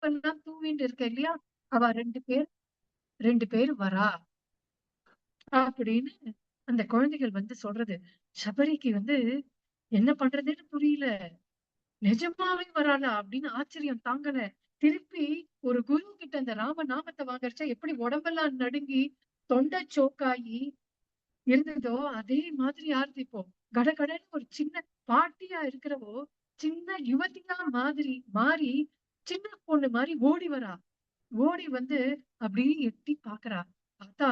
பூவெல்லாம் தூவிட்டு இருக்க இல்லையா, அவ ரெண்டு பேர் வரா அப்படின்னு அந்த குழந்தைகள் வந்து சொல்றது. சபரிக்கு வந்து என்ன பண்றதுன்னு புரியல. நிஜமாவே வராளா அப்படின்னு ஆச்சரியம் தாங்கல. திருப்பி ஒரு குரு கிட்ட அந்த ராம நாமத்தை வாங்கறச்ச எப்படி உடம்பெல்லாம் நடுங்கி தொண்டை சோக்காயி இருந்ததோ அதே மாதிரி ஆறுது இப்போ. கடகடன்னு ஒரு சின்ன பாட்டியா இருக்கிறவோ சின்ன யுவதியா மாதிரி மாறி சின்ன பொண்ணு மாதிரி ஓடி வரா. ஓடி வந்து அப்படியே எட்டி பாக்குறா. பார்த்தா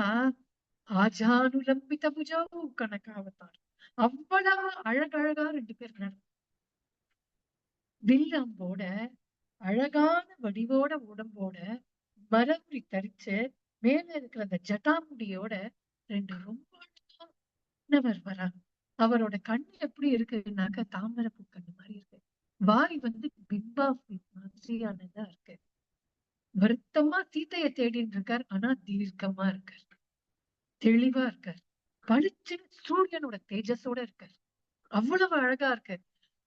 ஆஜானுலம்பித புஜாவு கனகாவதார். அவ்வளவு அழகழகா ரெண்டு பேர் வில்லம்போட அழகான வடிவோட உடம்போட மரமுடி தரிச்சு மேல இருக்கிற அந்த ஜட்டாமுடியோட ரெண்டு ரொம்ப அழகானவர் வராங்க. அவரோட கண்ணு எப்படி இருக்குன்னாக்க தாமரை பூ கண்ணு மாதிரி இருக்கு. வாய் வந்து பிம்பா மாதிரியானதா இருக்கு. வருத்தமா சீத்தைய தேடின்னு இருக்கார். ஆனா தீர்க்கமா இருக்கார், தெளிவா இருக்கார், பளிச்சுன்னு சூரியனோட தேஜஸோட இருக்கார். அவ்வளவு அழகா இருக்கு.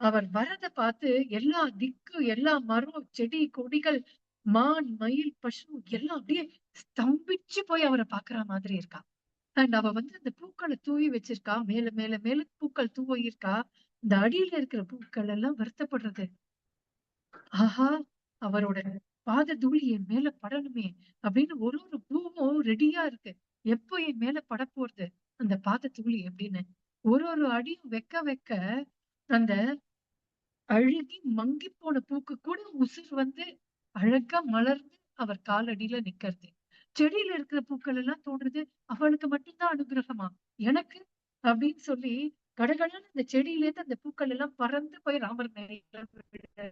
அவர் வரத பார்த்து எல்லா திக்கு எல்லா மரம் செடி கொடிகள் மான் மயில் பசு எல்லாம் அப்படியே ஸ்தம்பிச்சு போய் அவரை பாக்குற மாதிரி இருக்கா. அண்ட் அவ வந்து அந்த பூக்களை தூவி வச்சிருக்கா. மேல மேல மேல பூக்கள் தூவி இருக்கா. இந்த அடியில இருக்கிற பூக்கள் எல்லாம் வருத்தப்படுறது. ஆஹா, அவரோட பாத தூளி என் மேல படணுமே அப்படின்னு ஒரு ஒரு பூவும் ரெடியா இருக்கு. எப்போ என் மேல பட போறது அந்த பாத தூளி அப்படின்னு ஒரு ஒரு அடியும் வைக்க வைக்க அந்த அழுகி மங்கி போன பூக்கு கூட உசுர் வந்து அழகா மலர்ந்து அவர் காலடியில நிக்கிறது. செடியில இருக்கிற பூக்கள் எல்லாம் தோன்றுது அவளுக்கு மட்டும்தான் அனுகிரகமா எனக்கு அப்படின்னு சொல்லி கடகடன்னு அந்த செடியில இருந்து அந்த பூக்கள் எல்லாம் பறந்து போய் ராமர் மேல விழுது.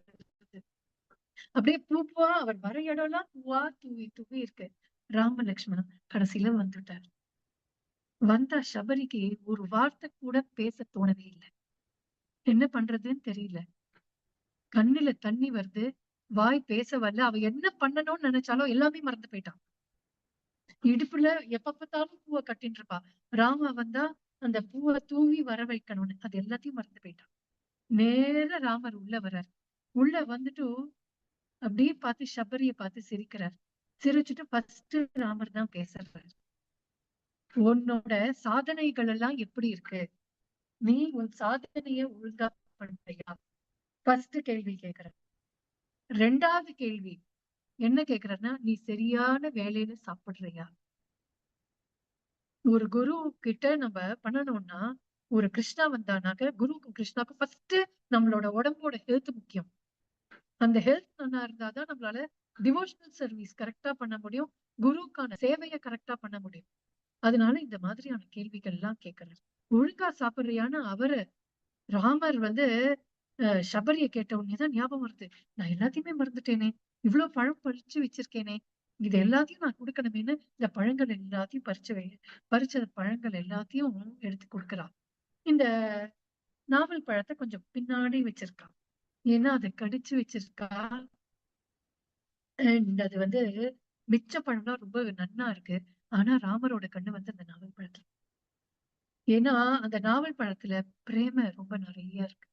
அப்படியே பூ பூவா அவர் வர இடம்லாம் பூவா தூவி தூவி இருக்கு. ராம லக்ஷ்மணன் கடைசியில வந்துட்டார். வந்தா சபரிக்கு ஒரு வார்த்தை கூட பேச தோணவே இல்லை. என்ன பண்றதுன்னு தெரியல. கண்ணுல தண்ணி வருது, வாய் பேச வரல. அவ என்ன பண்ணணும்னு நினைச்சாலும் எல்லாமே மறந்து போயிட்டான். இடுப்புல எப்ப பார்த்தாலும் பூவை கட்டின்னு இருப்பா. ராமா வந்தா அந்த பூவை தூவி வர வைக்கணும்னு அது எல்லாத்தையும் மறந்து போயிட்டான். நேர ராமர் உள்ள வர்றார். உள்ள வந்துட்டு அப்படியே பார்த்து சபரிய பார்த்து சிரிக்கிறார். சிரிச்சுட்டு ஃபர்ஸ்ட் ராமர் தான் பேசுறாரு. உன்னோட சாதனைகள் எல்லாம் எப்படி இருக்கு? நீ உன் சாதனைய ஒழுங்கா பண்றியா? ஃபர்ஸ்ட் கேள்வி கேக்குற. ரெண்டாவது கேள்வி என்ன கேக்குறன்னா, நீ சரியான வேலையில சாப்பிடுறியா? ஒரு குரு கிட்ட நம்ம பண்ணணும்னா, ஒரு கிருஷ்ணா வந்தானாக்க குருவுக்கும் கிருஷ்ணாக்கும் ஃபர்ஸ்ட் நம்மளோட உடம்போட ஹெல்த் முக்கியம். அந்த ஹெல்த் நல்லா இருந்தாதான் நம்மளால டிவோஷனல் சர்வீஸ் கரெக்டா பண்ண முடியும், குருவுக்கான சேவையை கரெக்டா பண்ண முடியும். அதனால இந்த மாதிரியான கேள்விகள் எல்லாம் கேட்கிறார். ஒழுங்கா சாப்பிடுறியான்னு அவரு ராமர் வந்து சபரிய கேட்ட உடனேதான் ஞாபகம் வருது. நான் எல்லாத்தையுமே மறந்துட்டேனே, இவ்வளவு பழம் பறிச்சு வச்சிருக்கேனே, இது எல்லாத்தையும் நான் கொடுக்கணுமேன்னு இந்த பழங்கள் எல்லாத்தையும் பறிச்ச பழங்கள் எல்லாத்தையும் எடுத்து கொடுக்கறா. இந்த நாவல் பழத்தை கொஞ்சம் பின்னாடி வச்சிருக்கா. ஏன்னா அதை கடிச்சு வச்சிருக்கா. அண்ட் அது வந்து மிச்ச பழம்லாம் ரொம்ப நன்னா இருக்கு. ஆனா ராமரோட கண்ணு வந்து அந்த நாவல் பழத்துல. ஏன்னா அந்த நாவல் பழத்துல பிரேம ரொம்ப நிறைய இருக்கு.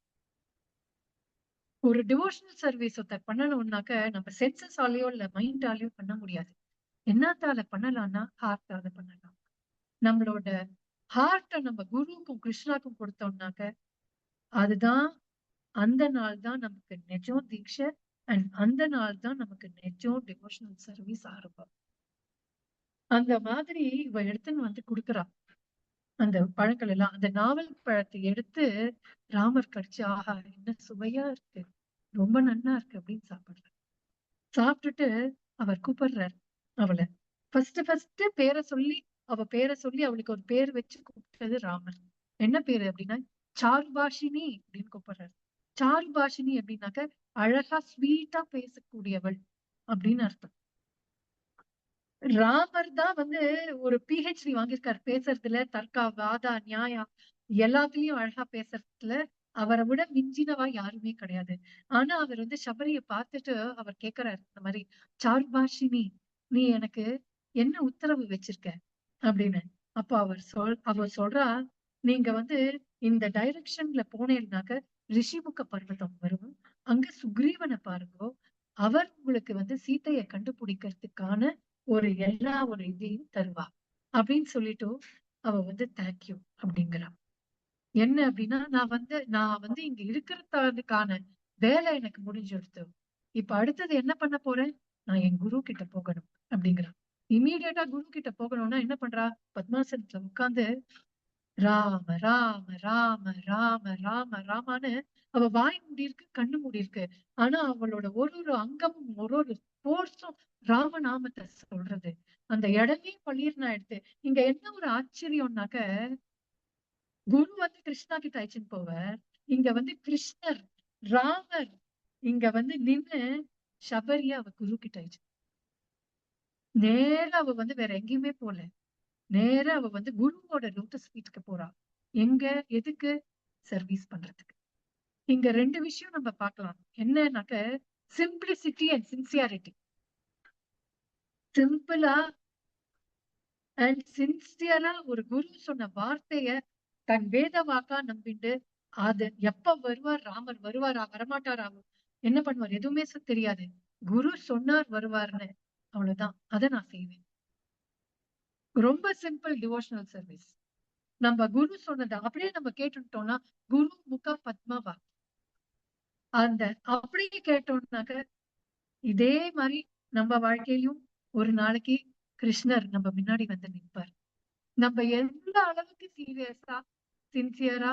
ஒரு டிவோஷனல் சர்வீஸ் ஒருத்தர் பண்ணணும்னாக்க நம்ம சென்சஸாலயோ இல்ல மைண்டாலயோ பண்ண முடியாது. என்னத்தால பண்ணலாம்னா ஹார்ட்டால பண்ணலாம். நம்மளோட ஹார்ட்டை நம்ம குருவுக்கும் கிருஷ்ணாக்கும் கொடுத்தோம்னாக்க அதுதான் அந்த நாள் தான் நமக்கு நிஜம் தீட்சை. அண்ட் அந்த நாள் தான் நமக்கு நிஜம் டிவோஷனல் சர்வீஸ் ஆரம்பம். அந்த மாதிரி இவ எடுத்துன்னு வந்து கொடுக்குறா. அந்த பழங்கள் எல்லாம் அந்த நாவல் பழத்தை எடுத்து ராமர் கடிச்சு ஆஹா என்ன சுவையா இருக்கு, ரொம்ப நன்னா இருக்கு அப்படின்னு சாப்பிடுறாரு. சாப்பிட்டுட்டு அவர் கூப்பிடுறார் அவளை. ஃபர்ஸ்ட் பேரை சொல்லி அவளுக்கு ஒரு பேர் வச்சு கூப்பிட்டது ராமர். என்ன பேரு அப்படின்னா சாருபாஷினி அப்படின்னு கூப்பிடுறாரு. சாருபாஷினி அப்படின்னாக்க அழகா ஸ்வீட்டா பேசக்கூடியவள் அப்படின்னு அர்த்தம். ராமர் தான் வந்து ஒரு PhD வாங்கியிருக்காரு பேசுறதுல, தர்க்கா வாதா நியாயா எல்லாத்துலயும் அழகா பேசுறதுல. அவரை விட மிஞ்சினவா யாருமே கிடையாது. ஆனா அவர் வந்து சபரிய பார்த்துட்டு அவர் கேக்குறாரு இந்த மாதிரி, சாருபாஷினி நீ எனக்கு என்ன உத்தரவு வச்சிருக்க அப்படின்னு. அப்ப அவ சொல்றா, நீங்க வந்து இந்த டைரக்ஷன்ல போனேன்னாக்க ரிஷிமுக பர்வதம் வரும், அங்க சுக்ரீவனை பாருங்க, அவர் உங்களுக்கு வந்து சீதையை கண்டுபிடிக்கிறதுக்கான எல்லா ஒரு இதையும் தருவா அப்படின்னு சொல்லிட்டு அவ வந்து தேங்க்யூ அப்படிங்கிறா. என்ன அப்படின்னா, நான் வந்து இங்க இருக்கிறதுக்கான வேலை எனக்கு முடிஞ்சிடுத்து. இப்ப அடுத்தது என்ன பண்ண போறேன்? நான் என் குரு கிட்ட போகணும் அப்படிங்கிறா. இம்மீடியட்டா குரு கிட்ட போகணும்னா என்ன பண்றா? பத்மாசனத்துல உட்கார்ந்து ராம ராம ராம ராம ராம ராமான்னு அவ வாய் மூடி இருக்கு, கண்ணு மூடி இருக்கு. ஆனா அவளோட ஒரு ஒரு அங்கமும் ஒரு போர்ஸும் ராமநாமத்தை சொல்றது. அந்த இடமே பளீர்னு ஆயிடுத்து. இங்க என்ன ஒரு ஆச்சரியம்னாக்க, குரு வந்து கிருஷ்ணா கிட்ட அழைச்சுன்னு போவார். இங்க வந்து கிருஷ்ணர், ராமர் இங்க வந்து நின்னு சபரியா அவ குரு கிட்ட அழைச்சு. நேரா அவ வந்து வேற எங்கேயுமே போல. நேரா அவ வந்து குருவோட லோட்டஸ் ஃபீட்க்கு போறா. எங்க? எதுக்கு? சர்வீஸ் பண்றதுக்கு. இங்க 2 விஷயம் நம்ம பார்க்கலாம். என்னன்னாக்க, சிம்பிளிசிட்டி அண்ட் சின்சியாரிட்டி. சிம்பிளா அண்ட் சின்சியரா ஒரு குரு சொன்ன வார்த்தைய தன் வேத வாக்கா நம்பிண்டு, அது எப்ப வருவார், ராமர் வருவாரா வரமாட்டாரா, என்ன பண்ணுவார் எதுவுமே தெரியாது. குரு சொன்னார் வருவார்னு, அவ்வளவுதான். அதை நான் செய்வேன். ரொம்ப சிம்பிள் டிவோஷனல் சர்வீஸ். நம்ம குரு சொன்னதை அப்படியே நம்ம கேட்டுட்டோம்னா, குரு முக பத்மவா அந்த அப்படியே கேட்டோம்னாக்க, இதே மாதிரி நம்ம வாழ்க்கையிலும் ஒரு நாளைக்கு கிருஷ்ணர் நம்ம முன்னாடி வந்து நிற்பார். நம்ம எந்த அளவுக்கு சீரியஸா சின்சியரா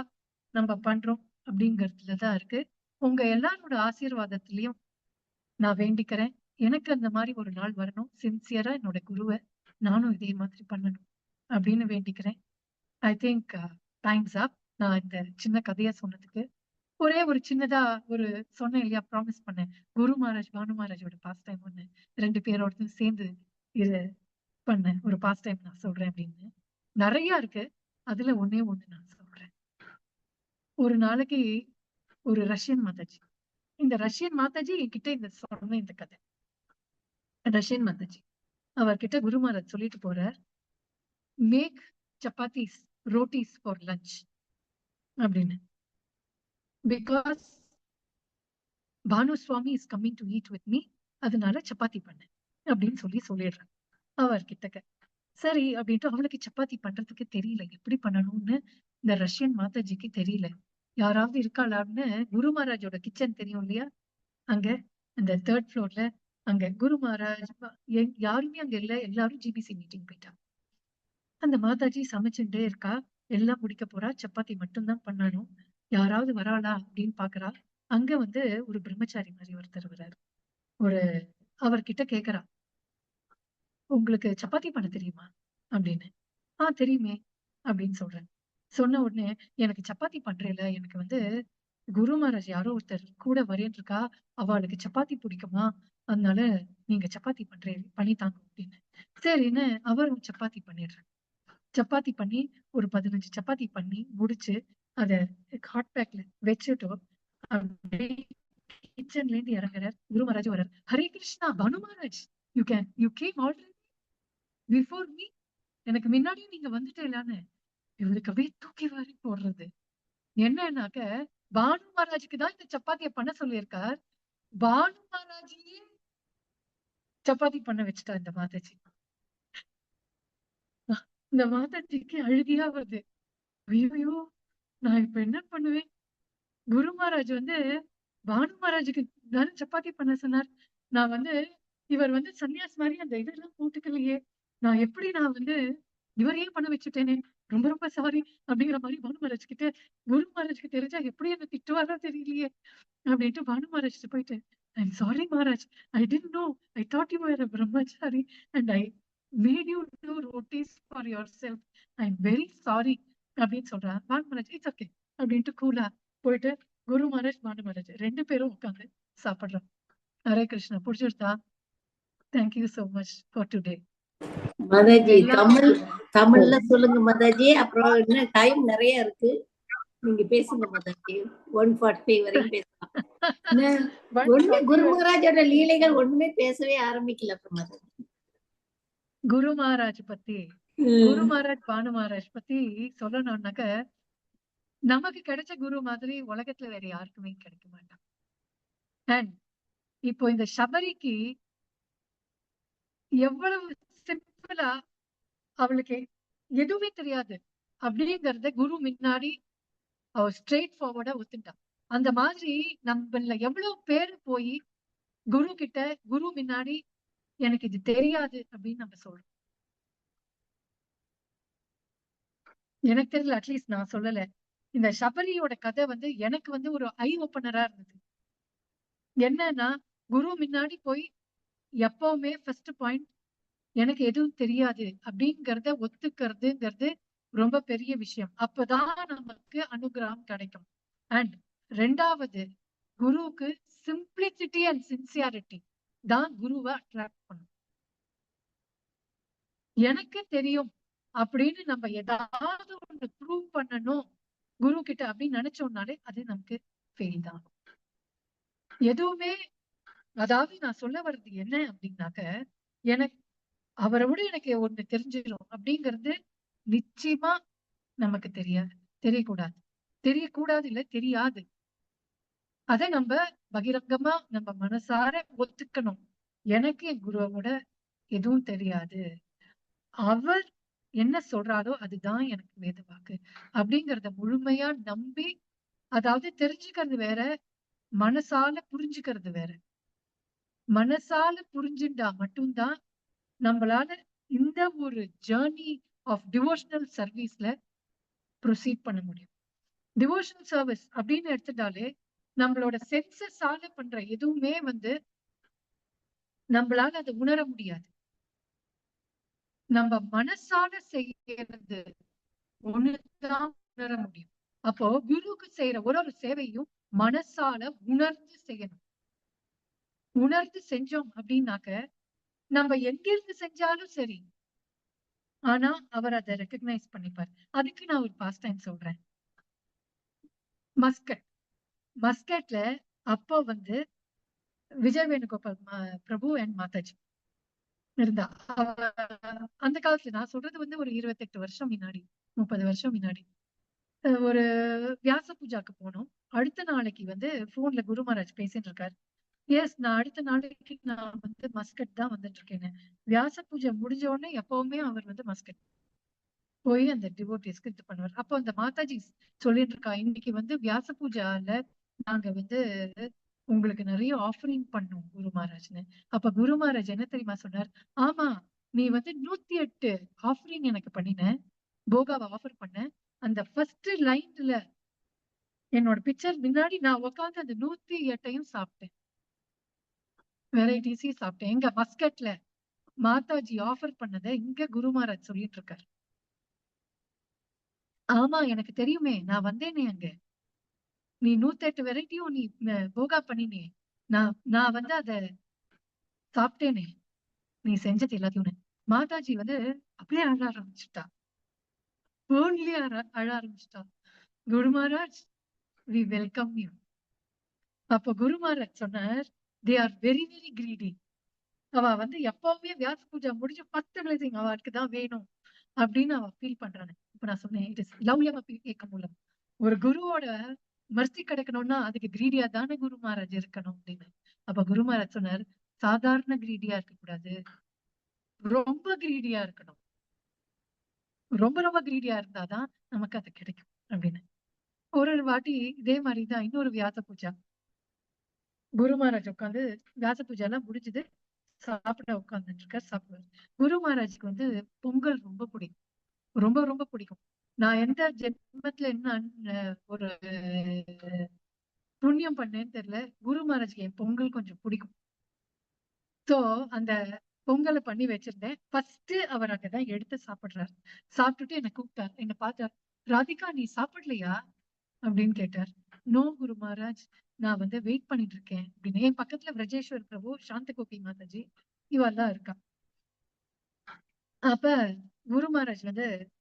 நம்ம பண்றோம் அப்படிங்கறதுலதான் இருக்கு. உங்க எல்லாரோட ஆசீர்வாதத்திலையும் நான் வேண்டிக்கிறேன், எனக்கு அந்த மாதிரி ஒரு நாள் வரணும். சின்சியரா என்னோட குருவை நானும் இதே மாதிரி பண்ணணும் அப்படின்னு வேண்டிக்கிறேன். ஐ திங்க் டைம்ஸ் அப். நான் இந்த சின்ன கதையை சொன்னதுக்கு ஒரே ஒரு சின்னதா ஒரு சொன்னேன் இல்லையா, ப்ராமிஸ் பண்ணேன். குரு மகாராஜ் பானு மகாராஜோட பாஸ்ட் டைம் ஒண்ணு 2 பேரோட சேர்ந்து இது பண்ண ஒரு பாஸ்ட் டைம் நான் சொல்றேன் அப்படின்னு. நிறைய இருக்கு, அதுல ஒண்ணே ஒண்ணு நான் சொல்றேன். ஒரு நாளைக்கு ஒரு ரஷ்யன் மாதாஜி, இந்த ரஷ்யன் மாதாஜி என்கிட்ட இந்த சொன்ன இந்த கதை. ரஷ்யன் மாதாஜி அவர்கிட்ட குரு மகாராஜ் சொல்லிட்டு போறார், make chapatis rotis for lunch அப்படின்னு. Because Bhanu Swami is coming to eat with me, அதனால சப்பாத்தி பண்ணு அப்படின்னு சொல்லிடுறேன் அவர்கிட்ட. சரி அப்படின்ட்டு அவளுக்கு சப்பாத்தி பண்றதுக்கு தெரியல, எப்படி பண்ணணும்னு இந்த ரஷ்யன் மாதாஜிக்கு தெரியல. யாராவது இருக்காளான்னு குரு மகாராஜோட கிச்சன் தெரியும் இல்லையா, அங்க அந்த 3rd ஃப்ளோர்ல அங்க குரு மகாராஜ் யாருமே அங்க இல்ல, எல்லாரும் ஜிபிசி மீட்டிங் போயிட்டாங்க. அந்த மாதாஜி சமைச்சுட்டே இருக்கா, எல்லாம் முடிக்க போறா, சப்பாத்தி மட்டும்தான் பண்ணணும். யாராவது வராளா அப்படின்னு பாக்குறா. அங்க வந்து ஒரு பிரம்மச்சாரி மாதிரி ஒருத்தர் வர்றாரு. ஒரு அவர்கிட்ட கேக்குறா, உங்களுக்கு சப்பாத்தி பண்ண தெரியுமா அப்படின்னு. தெரியுமே அப்படின்னு சொல்றேன். சொன்ன உடனே, எனக்கு சப்பாத்தி பண்றேல, எனக்கு வந்து குரு மகாராஜ் யாரோ ஒருத்தர் கூட வரேன் இருக்கா, அவளுக்கு சப்பாத்தி பிடிக்குமா, அதனால நீங்க சப்பாத்தி பண்ணித்தாங்க அப்படின்னு. சரின்னு அவரும் சப்பாத்தி பண்ணிடுறேன். சப்பாத்தி பண்ணி ஒரு 15 சப்பாத்தி பண்ணி முடிச்சு அத ஹாட் பேக்ல வச்சுட்டோம். அப்படியே கிச்சன்ல இருந்து இறங்குறார். குரு மகாராஜ் வர்றார். Hare Krishna Bhanu Maharaj, you came already before me. எனக்கு முன்னாடியும் நீங்க வந்துட்டேலான்னு இவளுக்கு அப்படியே தூக்கி வாரி போடுறது. என்னன்னாக்க, பானு மகாராஜுக்கு தான் இந்த சப்பாத்தியை பண்ண சொல்லியிருக்கார். பானு மகாராஜையே சப்பாத்தி பண்ண வச்சுட்டா இந்த மாதாஜி. இந்த மாதாஜிக்கு அழுகையா வருது. ஐயோ, நான் இப்ப என்ன பண்ணுவேன்? குரு மகாராஜ் வந்து பானு மகாராஜுக்கு தானே சப்பாத்தி பண்ண சொன்னார். நான் வந்து இவர் வந்து சன்னியாஸ் மாதிரி அந்த இதெல்லாம் போட்டுக்கலையே, நான் வந்து இவரையே பண்ண வச்சுட்டேனே, ரொம்ப ரொம்ப சாரி அப்படிங்கிற மாதிரி பானு மகாராஜ் கிட்ட, குரு மகாராஜ்க்கு தெரிஞ்சா எப்படி என்ன திட்டுவாரோ தெரியலையே அப்படின்ட்டு பானு மகாராஜ் போயிட்டு, I'm sorry Maharaj, I didn't know, I thought you were a brahmachari and I made you two rotis for yourself, I am very sorry அப்படின்னு சொல்றா. பானு மகாராஜ் இட்ஸ் ஓகே அப்படின்ட்டு கூலா போயிட்டு குரு மகாராஜ் பானு மகாராஜ் 2 பேரும் உட்காந்து சாப்பிடுறோம். ஹரே கிருஷ்ணா. பிடிச்சிருந்தா? Thank you so much for today. Mataji தமிழ்ல சொல்லுங்க மாதாஜி, அப்புறம் இன்னும் டைம் நிறைய இருக்கு, நீங்க பேசுங்க மாதாஜி. 1:45 வரையும் பேசலாம். குரு மகாராஜோட லீலைகள் ஒண்ணுமே பேசவே ஆரம்பிக்கல மாதாஜி. குரு மகாராஜ் பத்தி, குரு மகாராஜ் பானு மகாராஜ் பத்தி சொல்லணும்னாக்க, நமக்கு கிடைச்ச குரு மாதிரி உலகத்துல வேற யாருக்குமே கிடைக்க மாட்டான். இப்போ இந்த சபரிக்கு எவ்வளவு சிம்பிளா அவளுக்கு எதுவுமே தெரியாது அப்படிங்கறத குரு முன்னாடி அவ ஸ்ட்ரெயிட் ஃபார்வர்டா ஒத்துட்டான். அந்த மாதிரி நம்மள எவ்வளவு பேர் போய் குரு கிட்ட, குரு முன்னாடி எனக்கு இது தெரியாது அப்படின்னு நம்ம சொல்றோம். எனக்கு தெரியல, அட்லீஸ்ட் நான் சொல்லல. இந்த சபரியோட கதை எனக்கு ஒரு ஐ ஓப்பனரா இருந்தது. என்னன்னா, குரு முன்னாடி போய் எப்பவுமே ஃபர்ஸ்ட் பாயிண்ட் எனக்கு எதுவும் தெரியாது அப்படிங்கறத ஒத்துக்கிறதுங்கிறது ரொம்ப பெரிய விஷயம். அப்பதான் நமக்கு அனுகிரகம் கிடைக்கும். அண்ட் ரெண்டாவது, குருவுக்கு சிம்பிளிசிட்டி அண்ட் சின்சியாரிட்டி தான் குருவை அட்ராக்ட் பண்ணும். எனக்கு தெரியும் அப்படின்னு நம்ம ஏதாவது ஒண்ணு ப்ரூவ் பண்ணணும் குரு கிட்ட அப்படின்னு நினைச்சோம்னாலே அது நமக்கு ஃபெயில் தான். எதுவுமே, அதாவது நான் சொல்ல வர்றது என்ன அப்படின்னாக்க, எனக்கு அவரை விட எனக்கு ஒண்ணு தெரிஞ்சிடும் அப்படிங்கிறது நிச்சயமா நமக்கு தெரியாது, தெரியக்கூடாது. தெரியக்கூடாது இல்ல, தெரியாது. அதை நம்ம பகிரங்கமா நம்ம மனசார ஒத்துக்கணும். எனக்கு என் குருவோட எதுவும் தெரியாது, அவர் என்ன சொல்றாரோ அதுதான் எனக்கு வேத வாக்கு அப்படிங்கறத முழுமையா நம்பி, அதாவது தெரிஞ்சுக்கிறது வேற, மனசால புரிஞ்சுக்கிறது வேற. மனசால புரிஞ்சுட்டா மட்டும்தான் நம்மளால இந்த ஒரு ஜேர்னி ஆஃப் டிவோஷனல் சர்வீஸ்ல ப்ரொசீட் பண்ண முடியும். டிவோஷனல் சர்வீஸ் அப்படின்னு எடுத்துட்டாலே நம்மளோட சென்சஸால பண்ற எதுவுமே நம்மளால அதை உணர முடியாது. நம்ம மனசால செய்யறது ஒண்ணுதான் உணர முடியும். அப்போ குருவுக்கு செய்யற ஒரு சேவையும் மனசால உணர்ந்து செய்யணும். உணர்ந்து செஞ்சோம் அப்படின்னாக்க நம்ம எங்கிருந்து செஞ்சாலும் சரி, ஆனா அவர் அதை ரெக்கக்னைஸ் பண்ணிப்பார். அதுக்கு நான் ஒரு பாஸ்ட் டைம் சொல்றேன். மஸ்கட் மஸ்கட்ல அப்போ விஜய் வேணுகோபால் பிரபு அண்ட் மாதாஜி இருந்தா. அந்த காலத்துல நான் சொல்றது ஒரு 28 வருஷம் முன்னாடி, 30 வருஷம் முன்னாடி. ஒரு வியாச பூஜாக்கு போனோம். அடுத்த நாளைக்கு போன்ல குரு மகாராஜ் பேசிட்டு இருக்காரு. எஸ், நான் அடுத்த நாளைக்கு நான் மஸ்கட் தான் வந்துட்டு இருக்கேன். வியாச பூஜை முடிஞ்ச உடனே எப்பவுமே அவர் மஸ்கட் போய் அந்த டிவோட்டிஸ்க்கு இது பண்ணுவார். அப்போ அந்த மாதாஜி சொல்லிட்டு இருக்கா, இன்னைக்கு வியாச பூஜால நாங்க உங்களுக்கு நிறைய ஆஃபரிங் பண்ணோம் குரு மகாராஜ்னு. அப்ப குரு மகாராஜ் என்ன தெரியுமா சொன்னார்? ஆமா, நீ 108 ஆஃபரிங் எனக்கு பண்ணின, போகாவை ஆஃபர் பண்ண. அந்த ஃபர்ஸ்ட் லைன்ல என்னோட பிக்சர் முன்னாடி நான் உட்காந்து அந்த 108ஐயும் சாப்பிட்டேன், வெரைட்டிஸையும் சாப்பிட்டேன். எங்க மஸ்கட்ல மாதாஜி ஆஃபர் பண்ணதை இங்க குரு மகாராஜ் சொல்லிட்டு இருக்காரு. ஆமா, எனக்கு தெரியுமே, நான் வந்தேனே அங்க. நீ 108 வெரைட்டியும் நீ போகா பண்ணினே, நான் நான் அத சாப்பிட்டேனே, நீ செஞ்சது எல்லாத்தையும். மாதாஜி அப்படியே அழ ஆரம்பிச்சுட்டா, போன்லயே அழ ஆரம்பிச்சுட்டா. குரு மகாராஜ், வி வெல்கம் யூ. அப்ப குரு மகாராஜ் சொன்னார், they are very very greedy. அவ எப்பவுமே வியாச பூஜை முடிஞ்சு 10 blessing அவளுக்கு தான் வேணும் அப்படின்னு அவ ஃபீல் பண்றானு. இப்ப நான் சொன்னேன், இட் இஸ் லவ்லியமா கேட்க மூலம் ஒரு குருவோட மர்சி கிடைக்கணும்னா அதுக்கு கிரீடியா தானே குரு மகாராஜ் இருக்கணும் அப்படின்னு. அப்ப குரு மகாராஜ் சொன்னார், சாதாரண கிரீடியா இருக்க கூடாது, ரொம்ப கிரீடியா இருக்கணும். ரொம்ப ரொம்ப கிரீடியா இருந்தாதான் நமக்கு அது கிடைக்கும் அப்படின்னு. ஒரு வாட்டி இதே மாதிரிதான் இன்னொரு வியாச பூஜா, குரு மகாராஜ் உட்காந்து வியாச பூஜை எல்லாம் முடிஞ்சது, சாப்பிட உட்கார்ந்துட்டு இருக்க சாப்பிடுவார். குரு மகாராஜுக்கு பொங்கல் ரொம்ப பிடிக்கும், ரொம்ப ரொம்ப பிடிக்கும். நான் எந்த ஜென்மத்துல என்ன ஒரு புண்ணியம் பண்ணேன்னு தெரியல, குரு மகாராஜ்க்கு என் பொங்கல் கொஞ்சம் பிடிக்கும். சோ அந்த பொங்கலை பண்ணி வச்சிருந்தேன். ஃபர்ஸ்ட் அவர் அங்கதான் எடுத்து சாப்பிடுறாரு. சாப்பிட்டுட்டு என்ன கூப்பிட்டார், என்ன பார்த்தார். ராதிகா, நீ சாப்பிடலையா அப்படின்னு கேட்டார். நோ குரு மகாராஜ், நான் வெயிட் பண்ணிட்டு இருக்கேன் அப்படின்னு. என் பக்கத்துல விரஜேஸ்வர் பிரபு, சாந்த கோபி மாதாஜி இவெல்லாம் இருக்கா. அப்ப குரு மகாராஜ்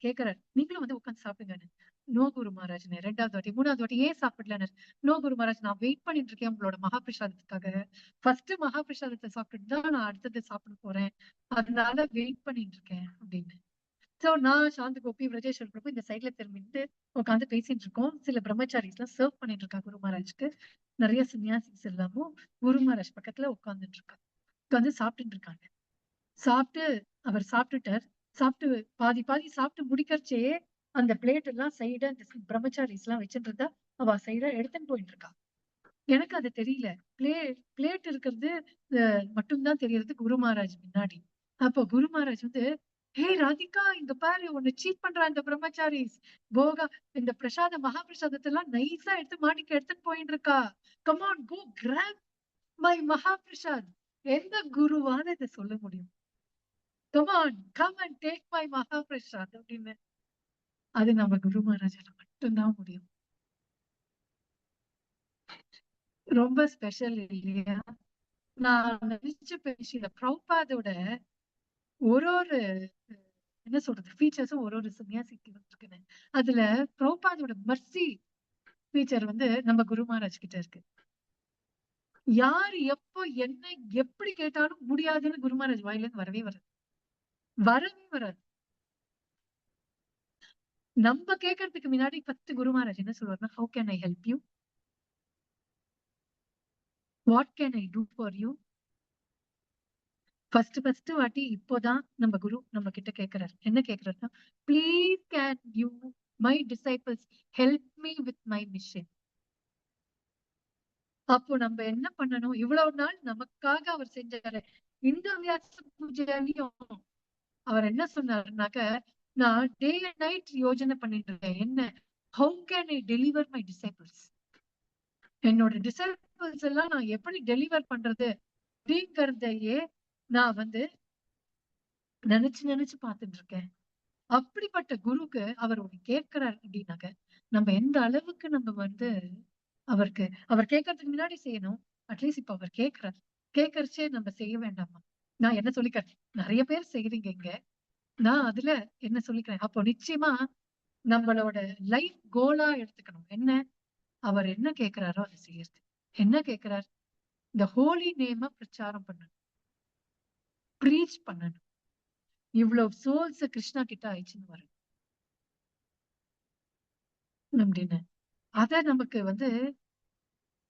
கேக்குறாரு, நீங்களும் உட்காந்து சாப்பிடுங்கன்னு. நோ குரு மகாராஜ், ரெண்டாவது வாட்டி மூணாவது வாட்டி ஏன் சாப்பிடலன்னு. நோ குரு மகாராஜ், நான் வெயிட் பண்ணிட்டு இருக்கேன் உங்களோட மகாபிரசாதத்துக்காக. ஃபர்ஸ்ட் மகாபிரசாதத்தை சாப்பிட்டுட்டு தான் நான் அடுத்தது சாப்பிட போறேன், அதனால வெயிட் பண்ணிட்டு இருக்கேன் அப்படின்னு. சோ நான் சாந்த கோபி விரஜேஸ்வர் பிரபு இந்த சைட்ல திரும்பிட்டு உட்காந்து பேசிட்டு இருக்கோம். சில பிரம்மச்சாரிஸ் எல்லாம் சர்வ் பண்ணிட்டு இருக்கா குரு மகாராஜ்க்கு. நிறைய சன்னியாசிஸ் எல்லாமும் குரு மகாராஜ் பக்கத்துல உட்கார்ந்துட்டு இருக்கா, உட்காந்து சாப்பிட்டுட்டு இருக்காங்க. சாப்பிட்டு அவர் சாப்பிட்டுட்டார். சாப்பிட்டு பாதி பாதி சாப்பிட்டு முடிக்கறச்சே அந்த பிளேட் எல்லாம் சைடா அந்த பிரம்மச்சாரிஸ் எல்லாம் வச்சுட்டு இருந்தா அவ சைடா எடுத்துன்னு போயிட்டு இருக்கா. எனக்கு அது தெரியல. பிளேட் இருக்கிறது மட்டும்தான் தெரியறது குரு மகாராஜ் முன்னாடி. அப்போ குரு மகாராஜ் வந்து, ஹே ராதிகா, இங்க பாரு உன்னை சீட் பண்றா இந்த பிரம்மச்சாரிஸ். போகா இந்த பிரசாத மகாபிரசாதத்தை எல்லாம் நைஸா எடுத்து மாடிக்கு எடுத்துட்டு போயிட்டு இருக்கா. Come on go grab my mahaprasad. எந்த குருவான இதை சொல்ல முடியும்? Come on come and take my mahaprasad அப்படின்னு. அது நம்ம குரு மகாராஜால மட்டும்தான் முடியும். ரொம்ப ஸ்பெஷல் இல்லையா? நான் நினைச்சு பேசின பிரபுபாதோட ஒரு என்ன சொல்றது ஃபீச்சர்ஸும் ஒரு சன்னியாசிக்கு இருக்குன்னு. அதுல பிரபுபாதோட மர்சி ஃபீச்சர் வந்து நம்ம குரு மகாராஜ் கிட்ட இருக்கு. யாரு எப்போ என்ன எப்படி கேட்டாலும் முடியாதுன்னு குரு மகாராஜ் வாயில இருந்து வரவே வராது. நம்ம கேட்கறதுக்கு முன்னாடி ஃபர்ஸ்ட் குரு மகாராஜ் என்ன சொல்லுவாருன்னா, how can I help you, what can I do for you. First வாட்டி இப்போதான் நம்ம குரு நம்ம கிட்ட கேட்கிறாரு. என்ன கேட்கிறாருன்னா, please can you my disciples help me with my mission. அப்போ நம்ம என்ன பண்ணணும்? இவ்வளவு நாள் நமக்காக அவர் செஞ்சாரு. இந்த வியாச பூஜையிலையும் அவர் என்ன சொன்னாருனாக்க, நான் டே அண்ட் நைட் யோஜனை பண்ணிட்டு இருக்கேன். என்ன, how can I deliver my disciples. என்னோட டிசைபிள்ஸ் எல்லாம் நான் எப்படி டெலிவர் பண்றது அப்படிங்கறதையே நான் வந்து நினைச்சு பார்த்துட்டு இருக்கேன். அப்படிப்பட்ட குருக்கு அவர் ஒண்ணு கேட்கிறார் அப்படின்னாக்க, நம்ம எந்த அளவுக்கு நம்ம வந்து அவருக்கு அவர் கேட்கறதுக்கு முன்னாடி செய்யணும். அட்லீஸ்ட் இப்ப அவர் கேட்கறச்சே நம்ம செய்ய வேண்டாமா? நான் என்ன சொல்லிக்கிறேன், நிறைய பேர் செய்யறீங்க இங்க, நான் அதுல என்ன சொல்லிக்கிறேன். அப்போ நிச்சயமா நம்மளோட லைஃப் கோலா எடுத்துக்கணும். என்ன, அவர் என்ன கேட்கிறாரோ அதை செய்யறது. என்ன கேட்கிறார்? இந்த ஹோலி நேம பிரச்சாரம் பண்ணணும், ப்ரீச் பண்ணணும். இவ்வளவு சோல்ஸ் கிருஷ்ணா கிட்ட ஆயிடுச்சுன்னு வரும் அப்படின்னு. அத நமக்கு வந்து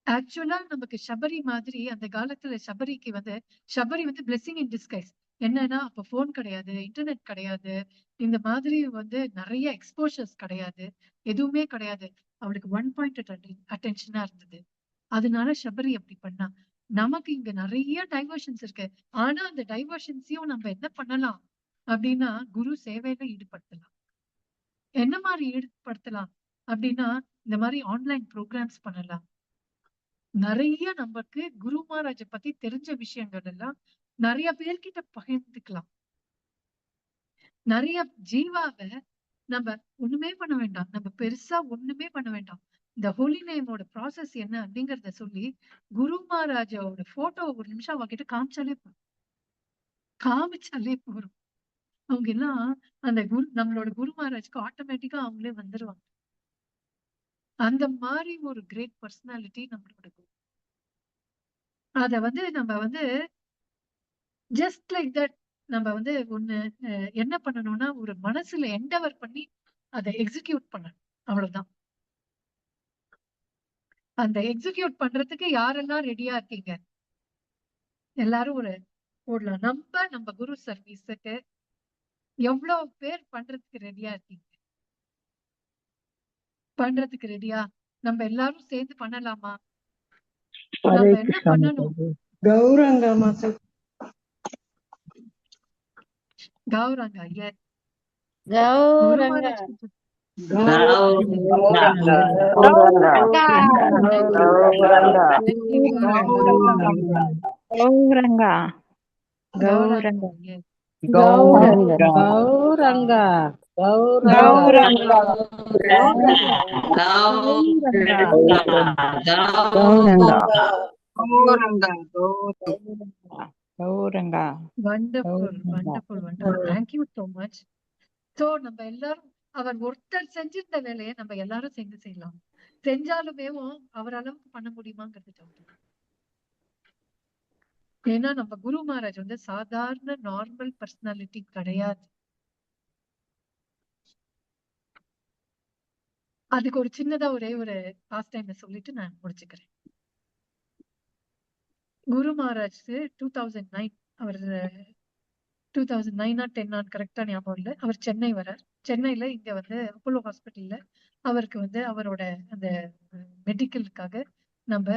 ஆக்சுவலா நமக்கு சபரி மாதிரி அந்த காலத்துல சபரிக்கு வந்து சபரி வந்து பிளெஸிங் இன் டிஸ்கைஸ். என்னன்னா அப்ப போன் கிடையாது, இன்டர்நெட் கிடையாது, இந்த மாதிரி வந்து நிறைய எக்ஸ்போஷர்ஸ் கிடையாது, எதுவுமே கிடையாது. அவளுக்கு 1 பாயிண்ட் அட்டென்ஷனா இருந்தது. அதனால சபரி அப்படி பண்ணா. நமக்கு இங்க நிறைய டைவர்ஷன்ஸ் இருக்கு. ஆனா அந்த டைவர்ஷன்ஸையும் நம்ம என்ன பண்ணலாம் அப்படின்னா, குரு சேவையில ஈடுபடுத்தலாம். என்ன மாதிரி ஈடுபடுத்தலாம் அப்படின்னா, இந்த மாதிரி ஆன்லைன் ப்ரோக்ராம்ஸ் பண்ணலாம். நிறைய நமக்கு குரு மகாராஜ பத்தி தெரிஞ்ச விஷயங்கள் எல்லாம் நிறைய பேர்கிட்ட பகிர்ந்துக்கலாம். நிறைய ஜீவாவை நம்ம ஒண்ணுமே பண்ண வேண்டாம், நம்ம பெருசா ஒண்ணுமே பண்ண வேண்டாம். இந்த ஹோலி நேமோட ப்ராசஸ் என்ன அப்படிங்கறத சொல்லி குரு மகாராஜோட போட்டோ ஒரு நிமிஷம் அவகிட்ட காமிச்சாலே போறோம். அவங்க எல்லாம் அந்த நம்மளோட குரு மகாராஜ்க்கு ஆட்டோமேட்டிக்கா அவங்களே வந்துருவாங்க. அந்த மாதிரி ஒரு கிரேட் பர்சனாலிட்டி நம்மளோட குரு. அத வந்து நம்ம வந்து ஜஸ்ட் லைக் தட் நம்ம வந்து ஒண்ணு என்ன பண்ணணும்னா, ஒரு மனசுல என்டவர் பண்ணி அதை எக்ஸிக்யூட் பண்ணணும். அவ்வளவுதான். அந்த எக்ஸிக்யூட் பண்றதுக்கு யாரெல்லாம் ரெடியா இருக்கீங்க? எல்லாரும் ஓடலாம். நம்ம குரு சர்வீஸுக்கு எவ்வளவு பேர் பண்றதுக்கு ரெடியா இருக்கீங்க? பண்றதுக்கு ரெடியா? நம்ம எல்லாரும் சேர்ந்து பண்ணலாமா? நம்ம என்ன பண்ணணும்? கௌரங்க மாதா. கௌரங்க ஐயா, Gauranga wonderful wonderful wonderful. Thank you so much. So நம்ம எல்லாரும் அவர் ஒருத்தர் செஞ்சிருந்த வேலையை நம்ம எல்லாரும் சேர்ந்து செய்யலாம். செஞ்சாலுமே அவர் அளவுக்கு பண்ண முடியுமாங்கிறது டவுட். ஏன்னா நம்ம குரு மகாராஜ் வந்து சாதாரண நார்மல் பர்சனாலிட்டி கிடையாது. அதுக்கு ஒரு சின்னதா ஒரே ஒரு பாஸ்ட் டைம் சொல்லிட்டு நான் முடிச்சுக்கிறேன். குரு மகாராஜ் 2009 அவர் 2009 10 கரெக்டா ஞாபகம் இல்லை. அவர் சென்னை வரார். சென்னையில இங்க அப்போலோ ஹாஸ்பிட்டல்ல அவருக்கு அவரோட அந்த மெடிக்கலுக்காக நம்ம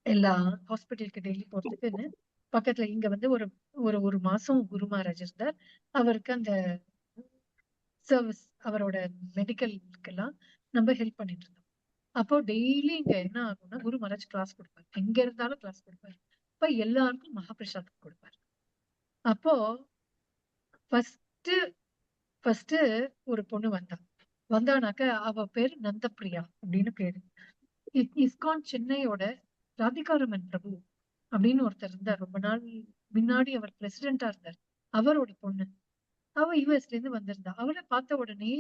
எல்லா ஹாஸ்பிட்டலுக்கு டெய்லி போறதுக்குன்னு பக்கத்துல இங்க ஒரு ஒரு ஒரு மாசம் குரு மகாராஜ் இருந்தார். அவருக்கு அந்த சர்வீஸ் அவரோட மெடிக்கலுக்கெல்லாம் நம்ம ஹெல்ப் பண்ணிட்டு இருந்தோம். அப்போ டெய்லி இங்க என்ன ஆகும்னா குரு மகாராஜ் கிளாஸ் கொடுப்பார். எங்க இருந்தாலும் கிளாஸ் கொடுப்பார். அப்ப எல்லாருக்கும் மகாபிரசாதம் கொடுப்பார். அப்போ ஃபர்ஸ்ட் ஒரு பொண்ணு வந்தானாக்க அவ பேரு நந்தப்பிரியா அப்படின்னு பேரு. இஸ்கான் சென்னையோட ராதிகாரமன் பிரபு அப்படின்னு ஒருத்தர் இருந்தார். ரொம்ப நாள் முன்னாடி அவர் பிரசிடென்டா இருந்தார். அவரோட பொண்ணு. அவ யூஎஸ்ல இருந்து வந்திருந்தா. அவளை பார்த்த உடனே